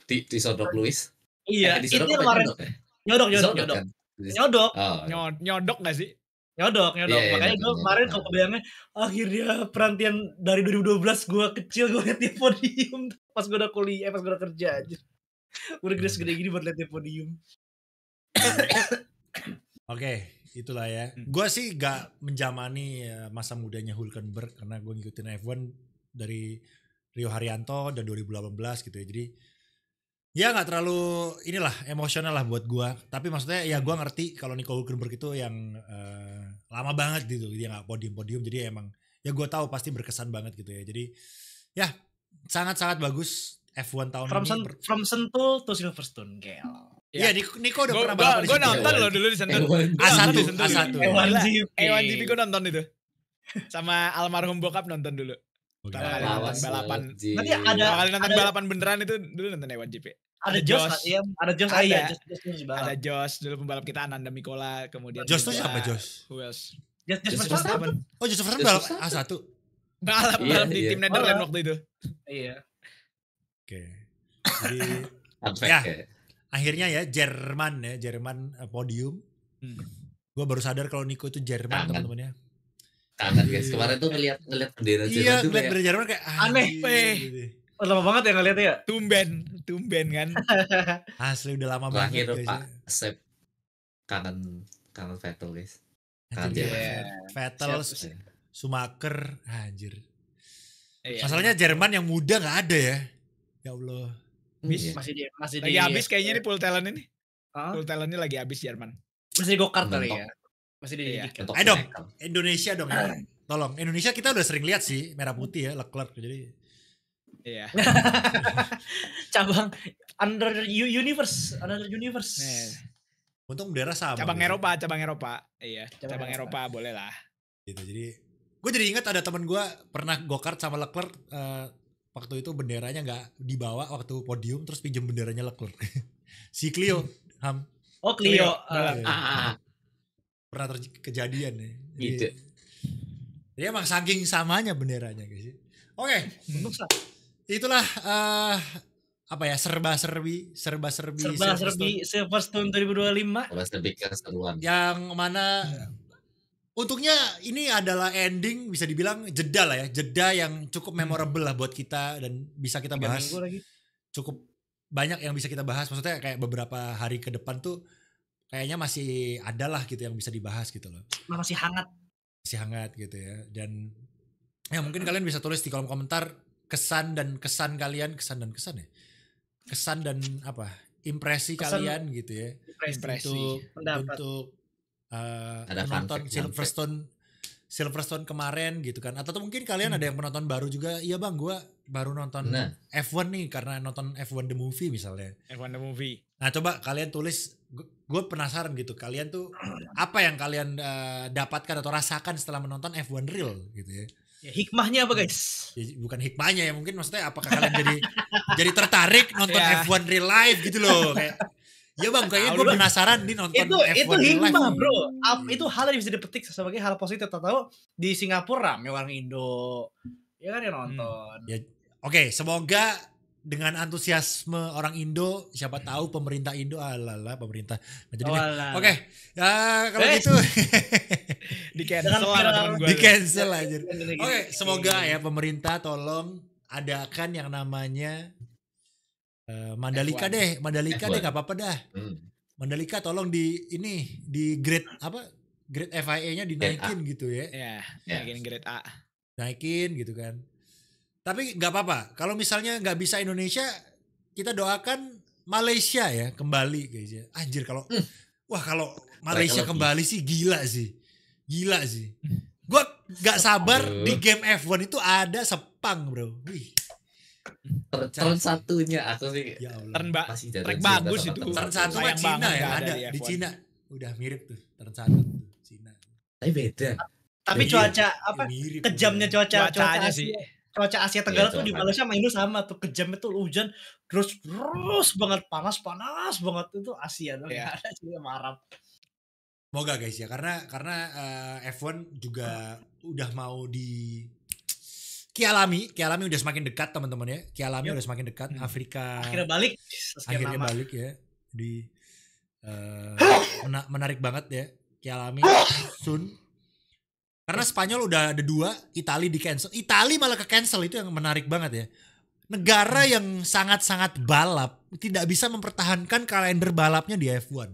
Di Sodok Luis. Iya, Di itu Sodok apa kemarin. Nyodok ya? Nyodok. Sodok kan? Nyodok. Oh, Nyodok gak sih? Nyodok. Iya, iya, Makanya gue nyodok. kemarin kalau kebayangnya, akhirnya perantian dari 2012 gue kecil, gue liat di podium. Pas gue udah kuliah, pas gue udah kerja aja. Udah gede segede gini buat liat di podium. Oke, itulah ya. Gue sih gak menjamani masa mudanya Hulkenberg karena gue ngikutin F1 dari Rio Haryanto dan 2018 gitu ya. Jadi ya gak terlalu inilah emosional lah buat gue. Tapi maksudnya ya gue ngerti kalau Nico Hulkenberg itu yang lama banget gitu. Dia gak podium-podium, jadi emang ya gue tahu pasti berkesan banget gitu ya. Jadi ya sangat-sangat bagus F1 tahun ini. From Sentul to Silverstone, gel. Iya, Nico udah pernah Gue balapan di situ. nonton loh dulu di Sentul. A1. A1GP gue nonton itu. Sama almarhum bokap nonton dulu. Oke. Pertama kali nonton balapan. Nanti ada Pertama kali nonton balapan beneran itu dulu nonton A1GP. Ada Jos nggak sih? Ada Jos. Ada. Iya, Jos balap. Ada Jos dulu pembalap kita, Ananda Mikola, kemudian Jos tuh juga siapa Jos? who else? Jos Jos Verstappen. Oh, Joseph Verstappen Jos balap Verstappen. A1. Balap Iya, di iya. tim Netherlands Oh. waktu itu. Iya. Oke. Jadi Fun fact Ya. ya. akhirnya ya Jerman podium. Gue baru sadar kalau Nico itu Jerman Kangen. teman-temannya. Kangen guys. Kemarin tuh ngeliat bendera Iya, Jerman tuh ngeliat kayak dari Jerman kayak Aneh. anjir. Lama banget ya ngeliatnya ya. Tumben kan. Asli udah lama terakhir banget guys. Pak Sep kangen Vettel guys. Anjir, Kangen. dia. Vettel, Siap. Schumacher, anjir. Iya. Masalahnya Jerman yang muda nggak ada ya. Ya Allah. Iya. Masih Lagi habis kayaknya nih full talent ini. Hah? Full talentnya lagi habis Jerman. Masih di go-kart kali Mentok. ya. Masih di Iya. didikan. Untuk Ayo dong. Vettel. Indonesia dong ya. tolong. Indonesia kita udah sering lihat sih merah putih ya, Leclerc. Jadi Iya. Cabang under universe. Nih, untung bendera sama. cabang gitu. Eropa. Iya, cabang Eropa boleh lah. Gitu. Jadi gue jadi ingat ada teman gue pernah go-kart sama Leclerc, waktu itu benderanya nggak dibawa waktu podium, terus pinjem benderanya Leclerc. Si Clio, Ham. Oh Clio. Pernah kejadian ya. Gitu. Jadi emang saking samanya benderanya guys. Oke. Untung sah. Itulah apa ya, serba-serbi Silverstone 2025. Kalau lebih keseruan. yang mana untungnya ini adalah ending bisa dibilang jeda lah ya, jeda yang cukup memorable lah buat kita dan bisa kita 3 bahas minggu lagi. cukup banyak yang bisa kita bahas, maksudnya kayak beberapa hari ke depan tuh kayaknya masih ada lah gitu yang bisa dibahas gitu loh, Masih hangat. masih hangat gitu ya. Dan ya mungkin kalian bisa tulis di kolom komentar kesan dan kalian, kesan dan apa impresi Kesan- kalian gitu ya Impresi. Pendapat. untuk Ada menonton fun fact. Silverstone kemarin gitu kan, atau mungkin kalian ada yang penonton baru juga. Iya bang, gue baru nonton Nah. F1 nih karena nonton F1 The Movie misalnya. F1 the movie. Nah coba kalian tulis, gue penasaran gitu, kalian tuh apa yang kalian dapatkan atau rasakan setelah menonton F1 Real gitu ya. Ya, hikmahnya apa guys? Ya, bukan hikmahnya ya, mungkin maksudnya apakah kalian jadi tertarik nonton Ya. F1 Real Live gitu loh kayak. Ya bang, kayaknya gue penasaran nih nonton Itu F1 Real Live. hikmah bro. Itu hal yang bisa dipetik sebagai hal positif. Tahu di Singapura rame orang Indo. Ya kan yang nonton. Ya, oke, semoga dengan antusiasme orang Indo, siapa tahu pemerintah Indo, pemerintah. Nggak jadi deh. Walah. Oke, ya kalau Eh, gitu Di cancel Jangan lah viral. temen gue. di cancel aja. Gini-gini. Oke, semoga ya pemerintah tolong adakan yang namanya Mandalika F1. deh, Mandalika deh F1. nggak apa-apa dah. Mandalika tolong di grade apa? Grade FIA-nya dinaikin gitu ya. Ya, Ya. bikin grade A. Naikin gitu kan. Tapi nggak apa-apa. Kalau misalnya nggak bisa Indonesia, kita doakan Malaysia ya kembali guys ya. Anjir kalau wah kalau Malaysia Mereka kembali sih gila sih. Gua nggak sabar Aduh. di game F1 itu ada Sepang bro. Wih, Turn satunya aku sih ya Allah. masih jatuh Track cinta bagus sama itu. turn Turn satu. satu mah Sayang Cina banget ya nggak ada di di F1. Cina. Udah mirip tuh turn satu tuh, Cina. Tapi beda. Tapi Iya. cuaca apa? Mirip. Kejamnya cuaca Cuacanya Asia. sih. Cuaca Asia Tenggara Iya, tuh di cuaca. Malaysia sama Indo sama tuh, kejamnya tuh hujan terus banget, panas banget itu Asia tuh. Iya. Nggak ada sih sama Arab. Semoga guys ya, karena F1 juga udah mau di Kialami udah semakin dekat teman-teman ya. Kialami Yep. udah semakin dekat. Afrika Akhirnya balik. Sekian akhirnya lama. balik ya di menarik banget ya Kialami soon. Karena Spanyol udah ada 2, Itali di cancel. Itali malah ke cancel, itu yang menarik banget ya. Negara yang sangat-sangat balap tidak bisa mempertahankan kalender balapnya di F1.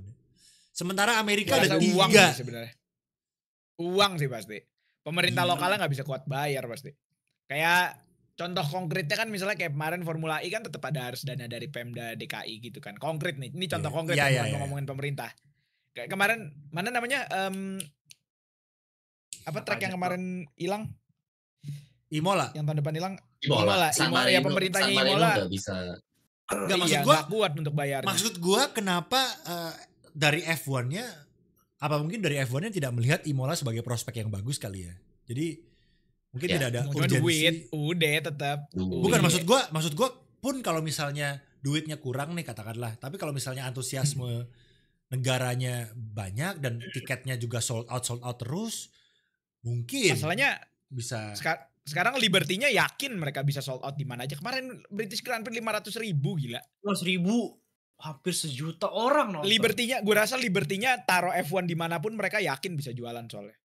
Sementara Amerika Gua ada rasa uang 3. sih sebenarnya. Uang sih pasti. Pemerintah Gila. lokalnya nggak bisa kuat bayar pasti. Kayak contoh konkretnya kan misalnya kayak kemarin Formula E kan tetap ada harus dana dari Pemda DKI gitu kan. Konkret nih. Ini contoh Iya. konkret Iya, bukan iya, iya. ngomongin pemerintah. Kayak kemarin mana namanya apa track aja, yang kemarin hilang, Imola. yang tahun depan hilang? Imola, Imola, San ya Marino, pemerintahnya San Marino Imola. nggak bisa. Enggak, maksud Iya, gua nggak kuat untuk bayar. Maksud gua kenapa dari F1-nya apa mungkin dari F1-nya tidak melihat Imola sebagai prospek yang bagus kali ya. Jadi mungkin Ya, tidak ada Cuma duit, urgensi. udah tetap. Bukan Duit. maksud gua pun kalau misalnya duitnya kurang nih katakanlah, tapi kalau misalnya antusiasme negaranya banyak dan tiketnya juga sold out terus, mungkin Masalahnya bisa. sekarang Liberty-nya yakin mereka bisa sold out di mana aja. Kemarin British Grand Prix 500.000 gila. 100.000, hampir 1 juta orang nonton. Liberty-nya, gue rasa Liberty-nya taruh F1 dimanapun mereka yakin bisa jualan soalnya.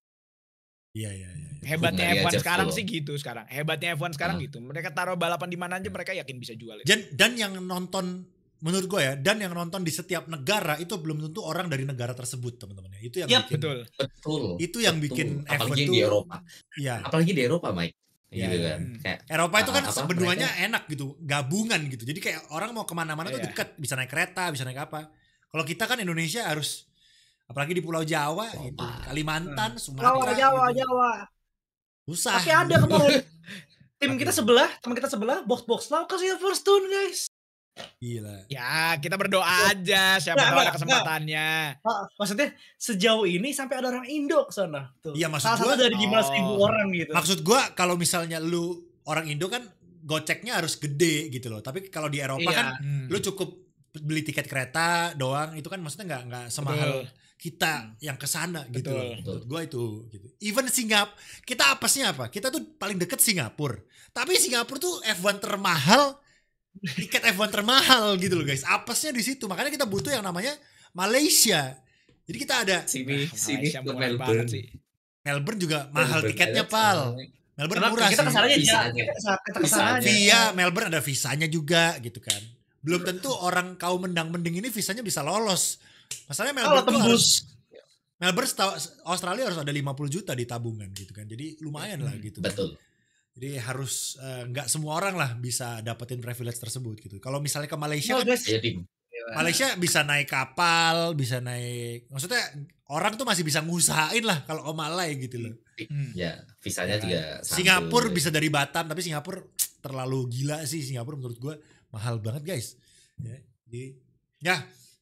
Iya. Hebatnya Hubungannya F1 aja sekarang full. sih gitu sekarang. Hebatnya F1 sekarang gitu. Mereka taruh balapan di mana aja mereka yakin bisa jual. Dan yang nonton menurut gue ya, dan yang nonton di setiap negara itu belum tentu orang dari negara tersebut teman-teman ya. Itu yang Yap, bikin. Betul. Betul. Itu yang betul. bikin F1 Apalagi tuh. di Eropa. Iya. Apalagi di Eropa, Mike. Iya, Gitu iya. kan. Kayak Eropa itu kan apa, benuanya enak gitu, gabungan gitu. Jadi kayak orang mau kemana-mana tuh Iya. deket, bisa naik kereta, bisa naik apa. Kalau kita kan Indonesia harus, apalagi di Pulau Jawa, gitu, Kalimantan, Sumatera. Jawa. gitu. Susah. Tapi ada kemarin teman kita sebelah box Law ke Silverstone guys. Gila. Ya, kita berdoa aja siapa tahu ada kesempatannya. Maksudnya sejauh ini sampai ada orang Indo ke sana tuh. Iya, maksud Salah gua- satu dari 15.000 orang gitu. Maksud gua kalau misalnya lu orang Indo kan goceknya harus gede gitu loh. Tapi kalau di Eropa Iya. kan lu cukup beli tiket kereta doang, itu kan maksudnya nggak semahal kita yang kesana gitu loh. Betul. Menurut gua itu gitu. Even Singapura, kita apesnya apa? Kita tuh paling deket Singapura. Tapi Singapura tuh F1 termahal, tiket F1 termahal gitu loh guys. Apesnya di situ. Makanya kita butuh yang namanya Malaysia. Jadi kita ada Sini Malaysia ke murah banget Melbourne. sih. Melbourne juga mahal Melbourne tiketnya aja pal. sama. Melbourne Karena murah kita sih. kesananya aja. Visanya. Kita kesana Visanya. aja. Via Melbourne ada visanya juga gitu kan. Belum tentu orang kaum mendang-mending ini visanya bisa lolos. Masalahnya Kalau Melbourne tuh tembus Melbourne Australia harus ada 50 juta di tabungan gitu kan. Jadi lumayan lah gitu. Betul. Jadi harus nggak semua orang lah bisa dapetin privilege tersebut gitu. Kalau misalnya ke Malaysia Oh, kan guys. Ya, Dim. Malaysia bisa naik kapal, bisa naik. Maksudnya orang tuh masih bisa ngusahain lah kalau ke Malai gitu loh. Ya, visanya Ya, juga Singapura santun. bisa dari Batam, tapi Singapura terlalu gila sih. Singapura menurut gue mahal banget guys. Ya, jadi, ya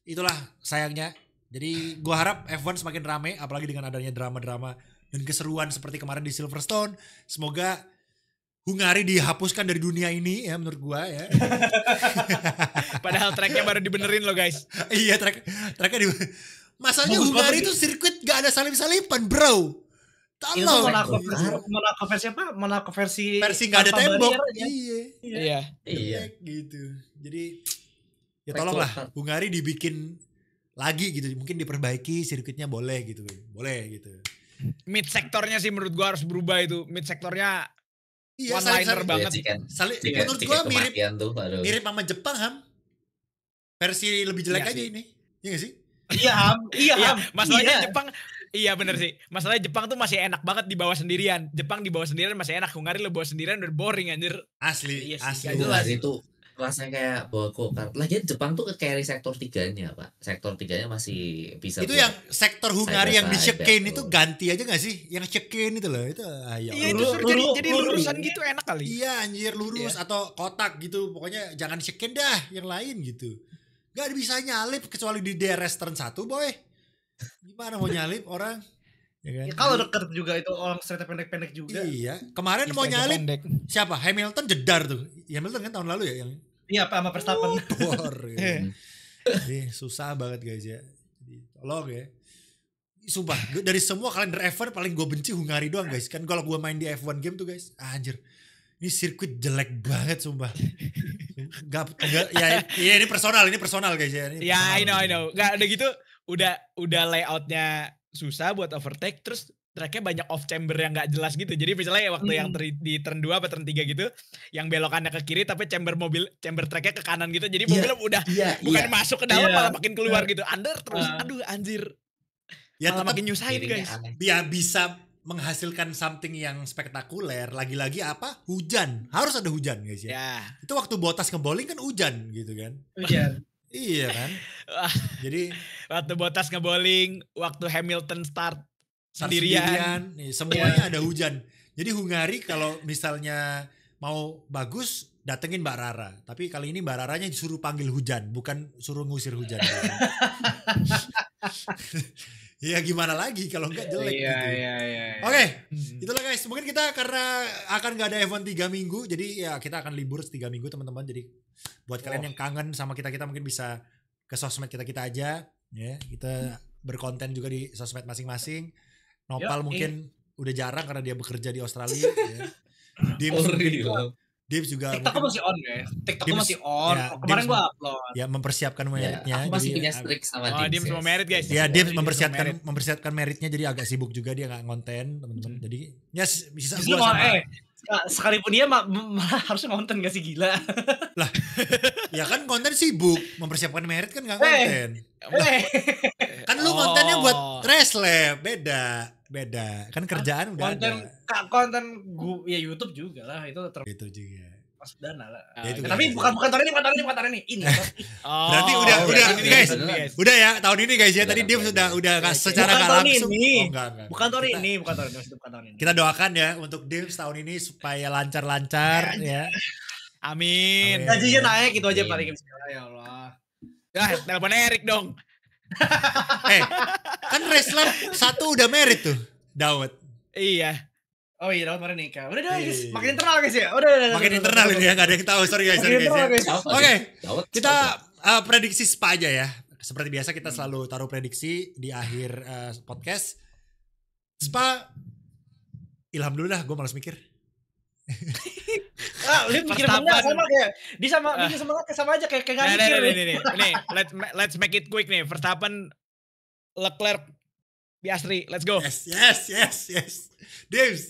itulah sayangnya. Jadi gue harap F1 semakin rame, apalagi dengan adanya drama-drama dan keseruan seperti kemarin di Silverstone. Semoga Hungari dihapuskan dari dunia ini ya menurut gue ya. Padahal tracknya baru dibenerin loh guys. Iya tracknya di. Masalahnya Bagus Hungari banget. itu sirkuit gak ada salip-salipan bro. Itu Tolong. Monaco versi apa? Monaco versi Versi gak ada tanpa tembok. barrier aja. Iya. Iya. Iya. Gitu. Jadi ya Track tolonglah lokal. Hungari dibikin lagi gitu. Mungkin diperbaiki sirkuitnya boleh gitu. Boleh gitu. Mid sektornya sih menurut gua harus berubah itu. Mid sektornya Iya one liner salip-salip. banget. Menurut gua mirip tuh, aduh. mirip sama Jepang Ham. Versi lebih jelek Iya aja sih. ini. Iya gak sih? Iya, Ham. Iya, Iya, Ham. masalahnya Iya. Jepang iya bener sih. Masalahnya Jepang tuh masih enak banget dibawa sendirian. Jepang dibawa sendirian masih enak. Hungari lo bawa sendirian udah boring anjir. Asli. Iya sih, asli. gak jelas. Hungari itu rasanya kayak bawa go-kart. Lagian Jepang tuh ke carry sektor 3-nya, Pak. Sektor 3-nya masih bisa Itu buat- yang sektor Hungari yang di Side-by-side chicane tuh. itu ganti aja gak sih? Yang chicane itu loh. Itu ayo. Iya itu Luru- suruh jadi, luru- jadi luru- lurusan gitu enak kali. Iya anjir lurus atau kotak gitu. Pokoknya jangan chicane dah yang lain gitu. Gak bisa nyalip kecuali di DRS turn 1 boy. Gimana mau nyalip orang? Ya kan? Ya, kalau deket juga itu orang straight pendek-pendek juga. Iya. Kemarin mau Distriknya nyalip pendek. siapa? Hamilton jedar tuh. Hamilton kan tahun lalu ya yang Iya, Pak, sama Verstappen. Thor. Gitu. Jadi susah banget guys ya. Jadi tolong ya. Sumpah, dari semua kalender F1 paling gue benci Hungari doang guys. Kan kalau gue main di F1 game tuh guys, anjir. Ini sirkuit jelek banget sumpah. Gak, ya ini personal guys ya. Ini Ya, personal. I know. Gak ada gitu. Udah layoutnya susah buat overtake. Terus tracknya banyak off chamber yang gak jelas gitu. Jadi misalnya waktu yang di turn 2 apa turn 3 gitu. Yang belokannya ke kiri tapi chamber tracknya ke kanan gitu. Jadi mobilnya udah bukan masuk ke dalam Iya. malah makin keluar gitu. Under terus. Aduh anjir. Ya Malah tetap makin nyusahin Miringnya guys. aneh. dia bisa menghasilkan something yang spektakuler. Lagi-lagi apa? Hujan. Harus ada hujan guys ya. Ya. Itu waktu Bottas nge-bowling kan hujan gitu kan. Hujan. Iya kan. Wah. Jadi Waktu Bottas nge-bowling. Waktu Hamilton start start sendirian. nih, semuanya ada hujan. Jadi Hungari kalau misalnya mau bagus datengin Mbak Rara. Tapi kali ini Mbak Raranya disuruh panggil hujan, bukan suruh ngusir hujan. Ya gimana lagi kalau enggak jelek Iya, gitu. iya. Oke, itulah guys. Mungkin kita karena akan nggak ada F1 3 minggu, jadi ya kita akan libur 3 minggu teman-teman. Jadi buat kalian yang kangen sama kita mungkin bisa ke sosmed kita aja, ya. Kita berkonten juga di sosmed masing-masing. Nopal Yoi. mungkin udah jarang karena dia bekerja di Australia. Ya. Dims juga TikTok mungkin masih on guys. TikTok Dims- masih on. ya, Kemarin Dims- gua upload. ya mempersiapkan meritnya. Aku masih jadi punya streak sama Oh, dia Dims semua ya. merit guys. ya dia Dia mempersiapkan meritnya jadi agak sibuk juga dia nggak ngonten teman-teman. Jadi ya bisa Justru gua malah, sama sekalipun dia malah harusnya ngonten gak sih gila. ya kan konten sibuk mempersiapkan merit kan nggak Eh. konten. Kan lu kontennya buat Oh. race lab beda kan kerjaan udah konten ada konten ya YouTube juga lah itu itu juga. masuk dana lah. Ya, itu Tapi guys. bukan tahun ini. Ini. Oh, Berarti udah ini guys. guys. Udah ya tahun ini guys ya. Tadi Udah, dia udah. sudah nggak secara Bukan nggak tahun langsung. ini. Oh, enggak. Bukan tahun Kita- ini, bukan tahun ini. Kita doakan ya untuk Dims tahun ini supaya lancar-lancar ya. Amin. Amin. Gajinya naik itu aja Amin. paling bismillah ya Allah. Telepon Erik dong. Kan wrestler satu udah merit tuh, Daud. Iya. Oh iya, Daud kemarin nikah. Udah guys, Iya. makin internal guys ya. Udah. Makin internal ini ya, nggak ada yang tahu. Sorry guys Makin internal ya. guys. Oke, Daud, kita prediksi SPA aja ya. Seperti biasa kita selalu taruh prediksi di akhir podcast. SPA, Ilham dulu dah, gue malas mikir. Dia mikir benar sama kayak dia sama aja kayak enggak mikir. Nih, let's make it quick nih. Verstappen, Leclerc, Piastri, let's go. Yes. Dims.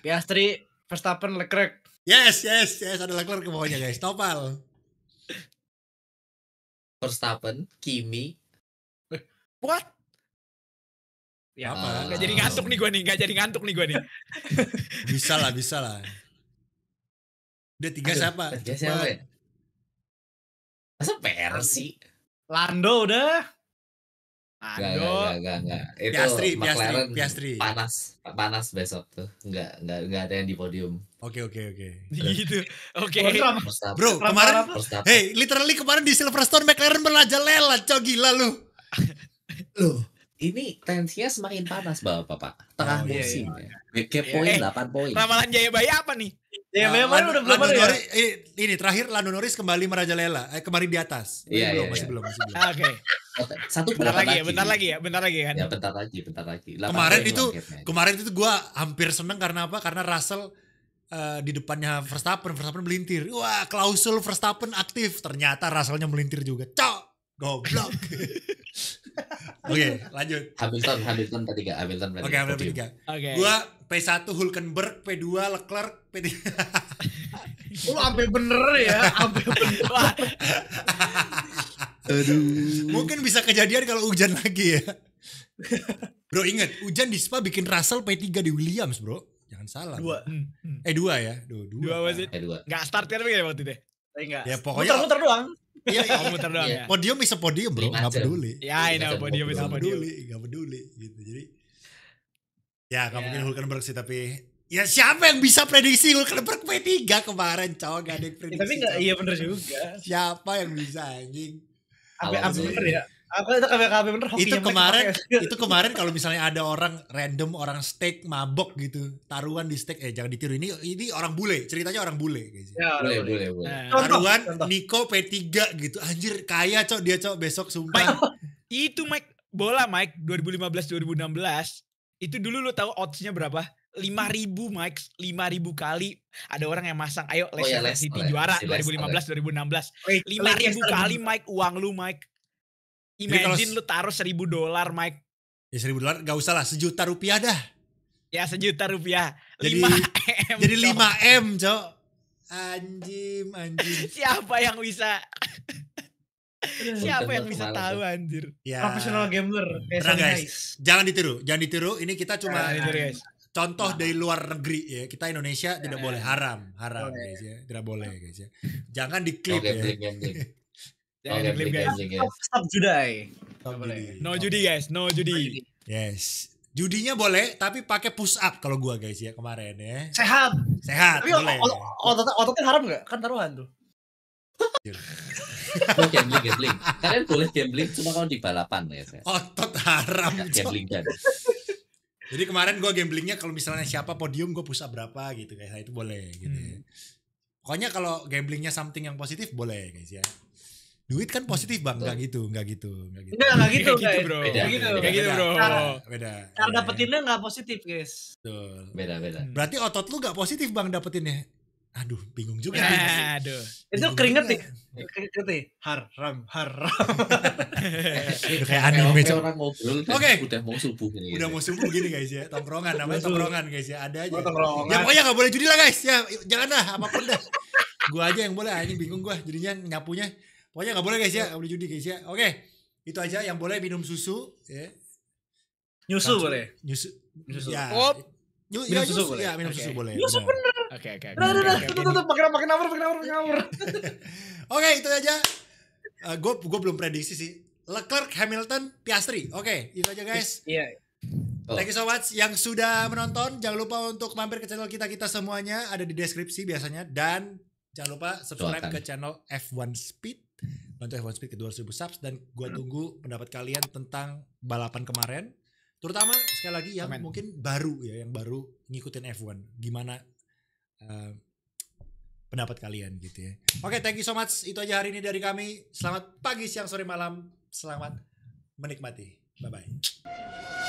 Piastri, Verstappen, Leclerc. Yes. Ada Leclerc ke bawahnya guys. Topal. Verstappen, Kimi, What? Ya, Apa? Gak jadi ngantuk nih gue nih. Bisa lah. Udah 3 siapa? Dia siapa ya? Masa Persi? Lando udah. Enggak. Itu McLaren Piastri. panas besok tuh. Enggak ada yang di podium. Oke. Gitu. Oke. Verstappen. Bro, kemarin Verstappen. hey, literally kemarin di Silverstone McLaren merajalela, cok gila lu. Loh, ini tensinya semakin panas Bapak. Tengah Oh, iya, musim ya. Gap poin 8 poin. Ramalan Jayabaya apa nih? Ya memang udah belum ada ya. Ini terakhir Lando Norris kembali merajalela, kemarin di atas. Iya, Masih belum. Oke. Satu Bentar bulan lagi ya kan. Ya bentar lagi. 8 Kemarin poin itu doang gapnya. Kemarin itu gue hampir seneng karena apa? Karena Russell di depannya Verstappen melintir. Wah, klausul Verstappen aktif. Ternyata Russellnya melintir juga. Cok, goblok. Oke, lanjut. Hamilton ketiga. Oke, Hamilton podium. ketiga. Oke. Gua P1 Hülkenberg, P2 Leclerc, P3. Lu sampai bener ya, sampai bener. Wah, Aduh. Mungkin bisa kejadian kalau hujan lagi ya. Bro, ingat, hujan di Spa bikin Russell P3 di Williams, bro. Jangan salah. Dua. Dua ya? Dua. was it? Dua. Nggak start kan waktu itu? Enggak. Ya, pokoknya- muter doang. Iya, Oh, muter doang Iya. ya. podium bisa podium, bro. Lima Nggak jam. peduli. Ya, ini Bisa podium mobil. bisa podium. Nggak peduli gitu. Jadi ya nggak mungkin Hülkenberg sih, tapi ya siapa yang bisa prediksi Hülkenberg P3 kemarin, cowok? Gak ada yang prediksi. Tapi enggak, cowok. iya bener juga. Siapa yang bisa anjing? Sampai Alonso. bener ya. Aku itu KBKB bener hoki Itu kemarin kalau misalnya ada orang random, orang steak mabok gitu, taruhan di steak, jangan ditiru, ini orang bule, ceritanya orang bule guys. Ya, Boleh. Nah, Taruhan Contoh. Nico P3 gitu. Anjir, kaya cok dia cok besok sumpah. itu Mike, bola Mike 2015-2016 itu dulu lu tahu odds-nya berapa? 5.000 Mike, 5.000 kali ada orang yang masang, ayo Leicester Leicester City ya, juara si Leicester 2015-2016. Wait, 5.000 kali Mike uang lu Mike. Jadi kalau- Imagine lu taruh $1.000 Mike. Ya $1.000 gak usah lah, $1.000.000 dah. Ya $1.000.000. Jadi- 5M. Jadi cok. 5M cok. Anjing. Siapa yang bisa? Siapa yang Bukan bisa kemana tahu tuh. anjir? Ya. Professional gambler kayak Tenang, Sonny guys. Hayes. Jangan ditiru. Ini kita cuma Nah, itu guys. contoh dari luar negeri ya. Kita Indonesia tidak boleh haram Oh, guys ya. Tidak boleh guys ya. Jangan diklip Oke, ya. gambling. Jangan diklaim guys. Stop judai. Stop boleh. judi. No judi guys, no judi. Yes. Judinya boleh tapi pakai push up kalau gua guys ya kemarin ya. Sehat. Sehat Tapi boleh. ototnya haram nggak? Kan taruhan tuh. Lo gambling. Kalian boleh gambling cuma kalau di balapan ya. Saya. Otot haram. Nggak Cok. gambling kan. Jadi kemarin gua gamblingnya kalau misalnya siapa podium gua push up berapa gitu guys. Nah, itu boleh gitu ya. Pokoknya kalau gamblingnya something yang positif boleh guys ya. Duit kan positif bang, nggak gitu. Enggak gitu Kayak gitu, guys. bro. Beda, Kayak gitu. beda. Kayak gitu bro. Beda. Cara Beda, dapetinnya nggak positif guys. Betul. Beda. Berarti otot lu gak positif bang dapetinnya. Aduh bingung juga. Aduh. Itu Bingung keringet juga. nih. Keringet nih. Haram. Udah kayak anime Kayak cok. orang ngobrol Oke. udah mau subuh ini. Udah mau subuh gini guys ya. Tongkrongan namanya tongkrongan guys ya. Ada aja. Tongkrongan. Ya pokoknya gak boleh judi lah guys ya. Jangan dah apapun dah. Gua aja yang boleh, anjing bingung gua jadinya nyapunya. Pokoknya gak boleh guys ya. Gak boleh judi guys ya. Oke. Itu aja yang boleh minum susu ya. Nyusu boleh. Nyusu. Nyusu. Ya. Oh. Ya, Minum susu nyusu, boleh? ya minum Oke. susu boleh. Nyusu benar. Oke. Tutup pakai nomor. Oke, itu aja. Gue belum prediksi sih. Leclerc, Hamilton, Piastri. Oke, itu aja guys. Iya. Thank you so much yang sudah menonton. Jangan lupa untuk mampir ke channel kita semuanya, ada di deskripsi biasanya. Dan jangan lupa subscribe ke channel F1 Speed. Bantu F1 Speed ke 200.000 subs. Dan gue tunggu pendapat kalian tentang balapan kemarin. Terutama sekali lagi yang mungkin baru ya, yang baru ngikutin F1. Gimana pendapat kalian gitu ya. Oke, thank you so much. Itu aja hari ini dari kami. Selamat pagi, siang, sore, malam. Selamat menikmati. Bye-bye.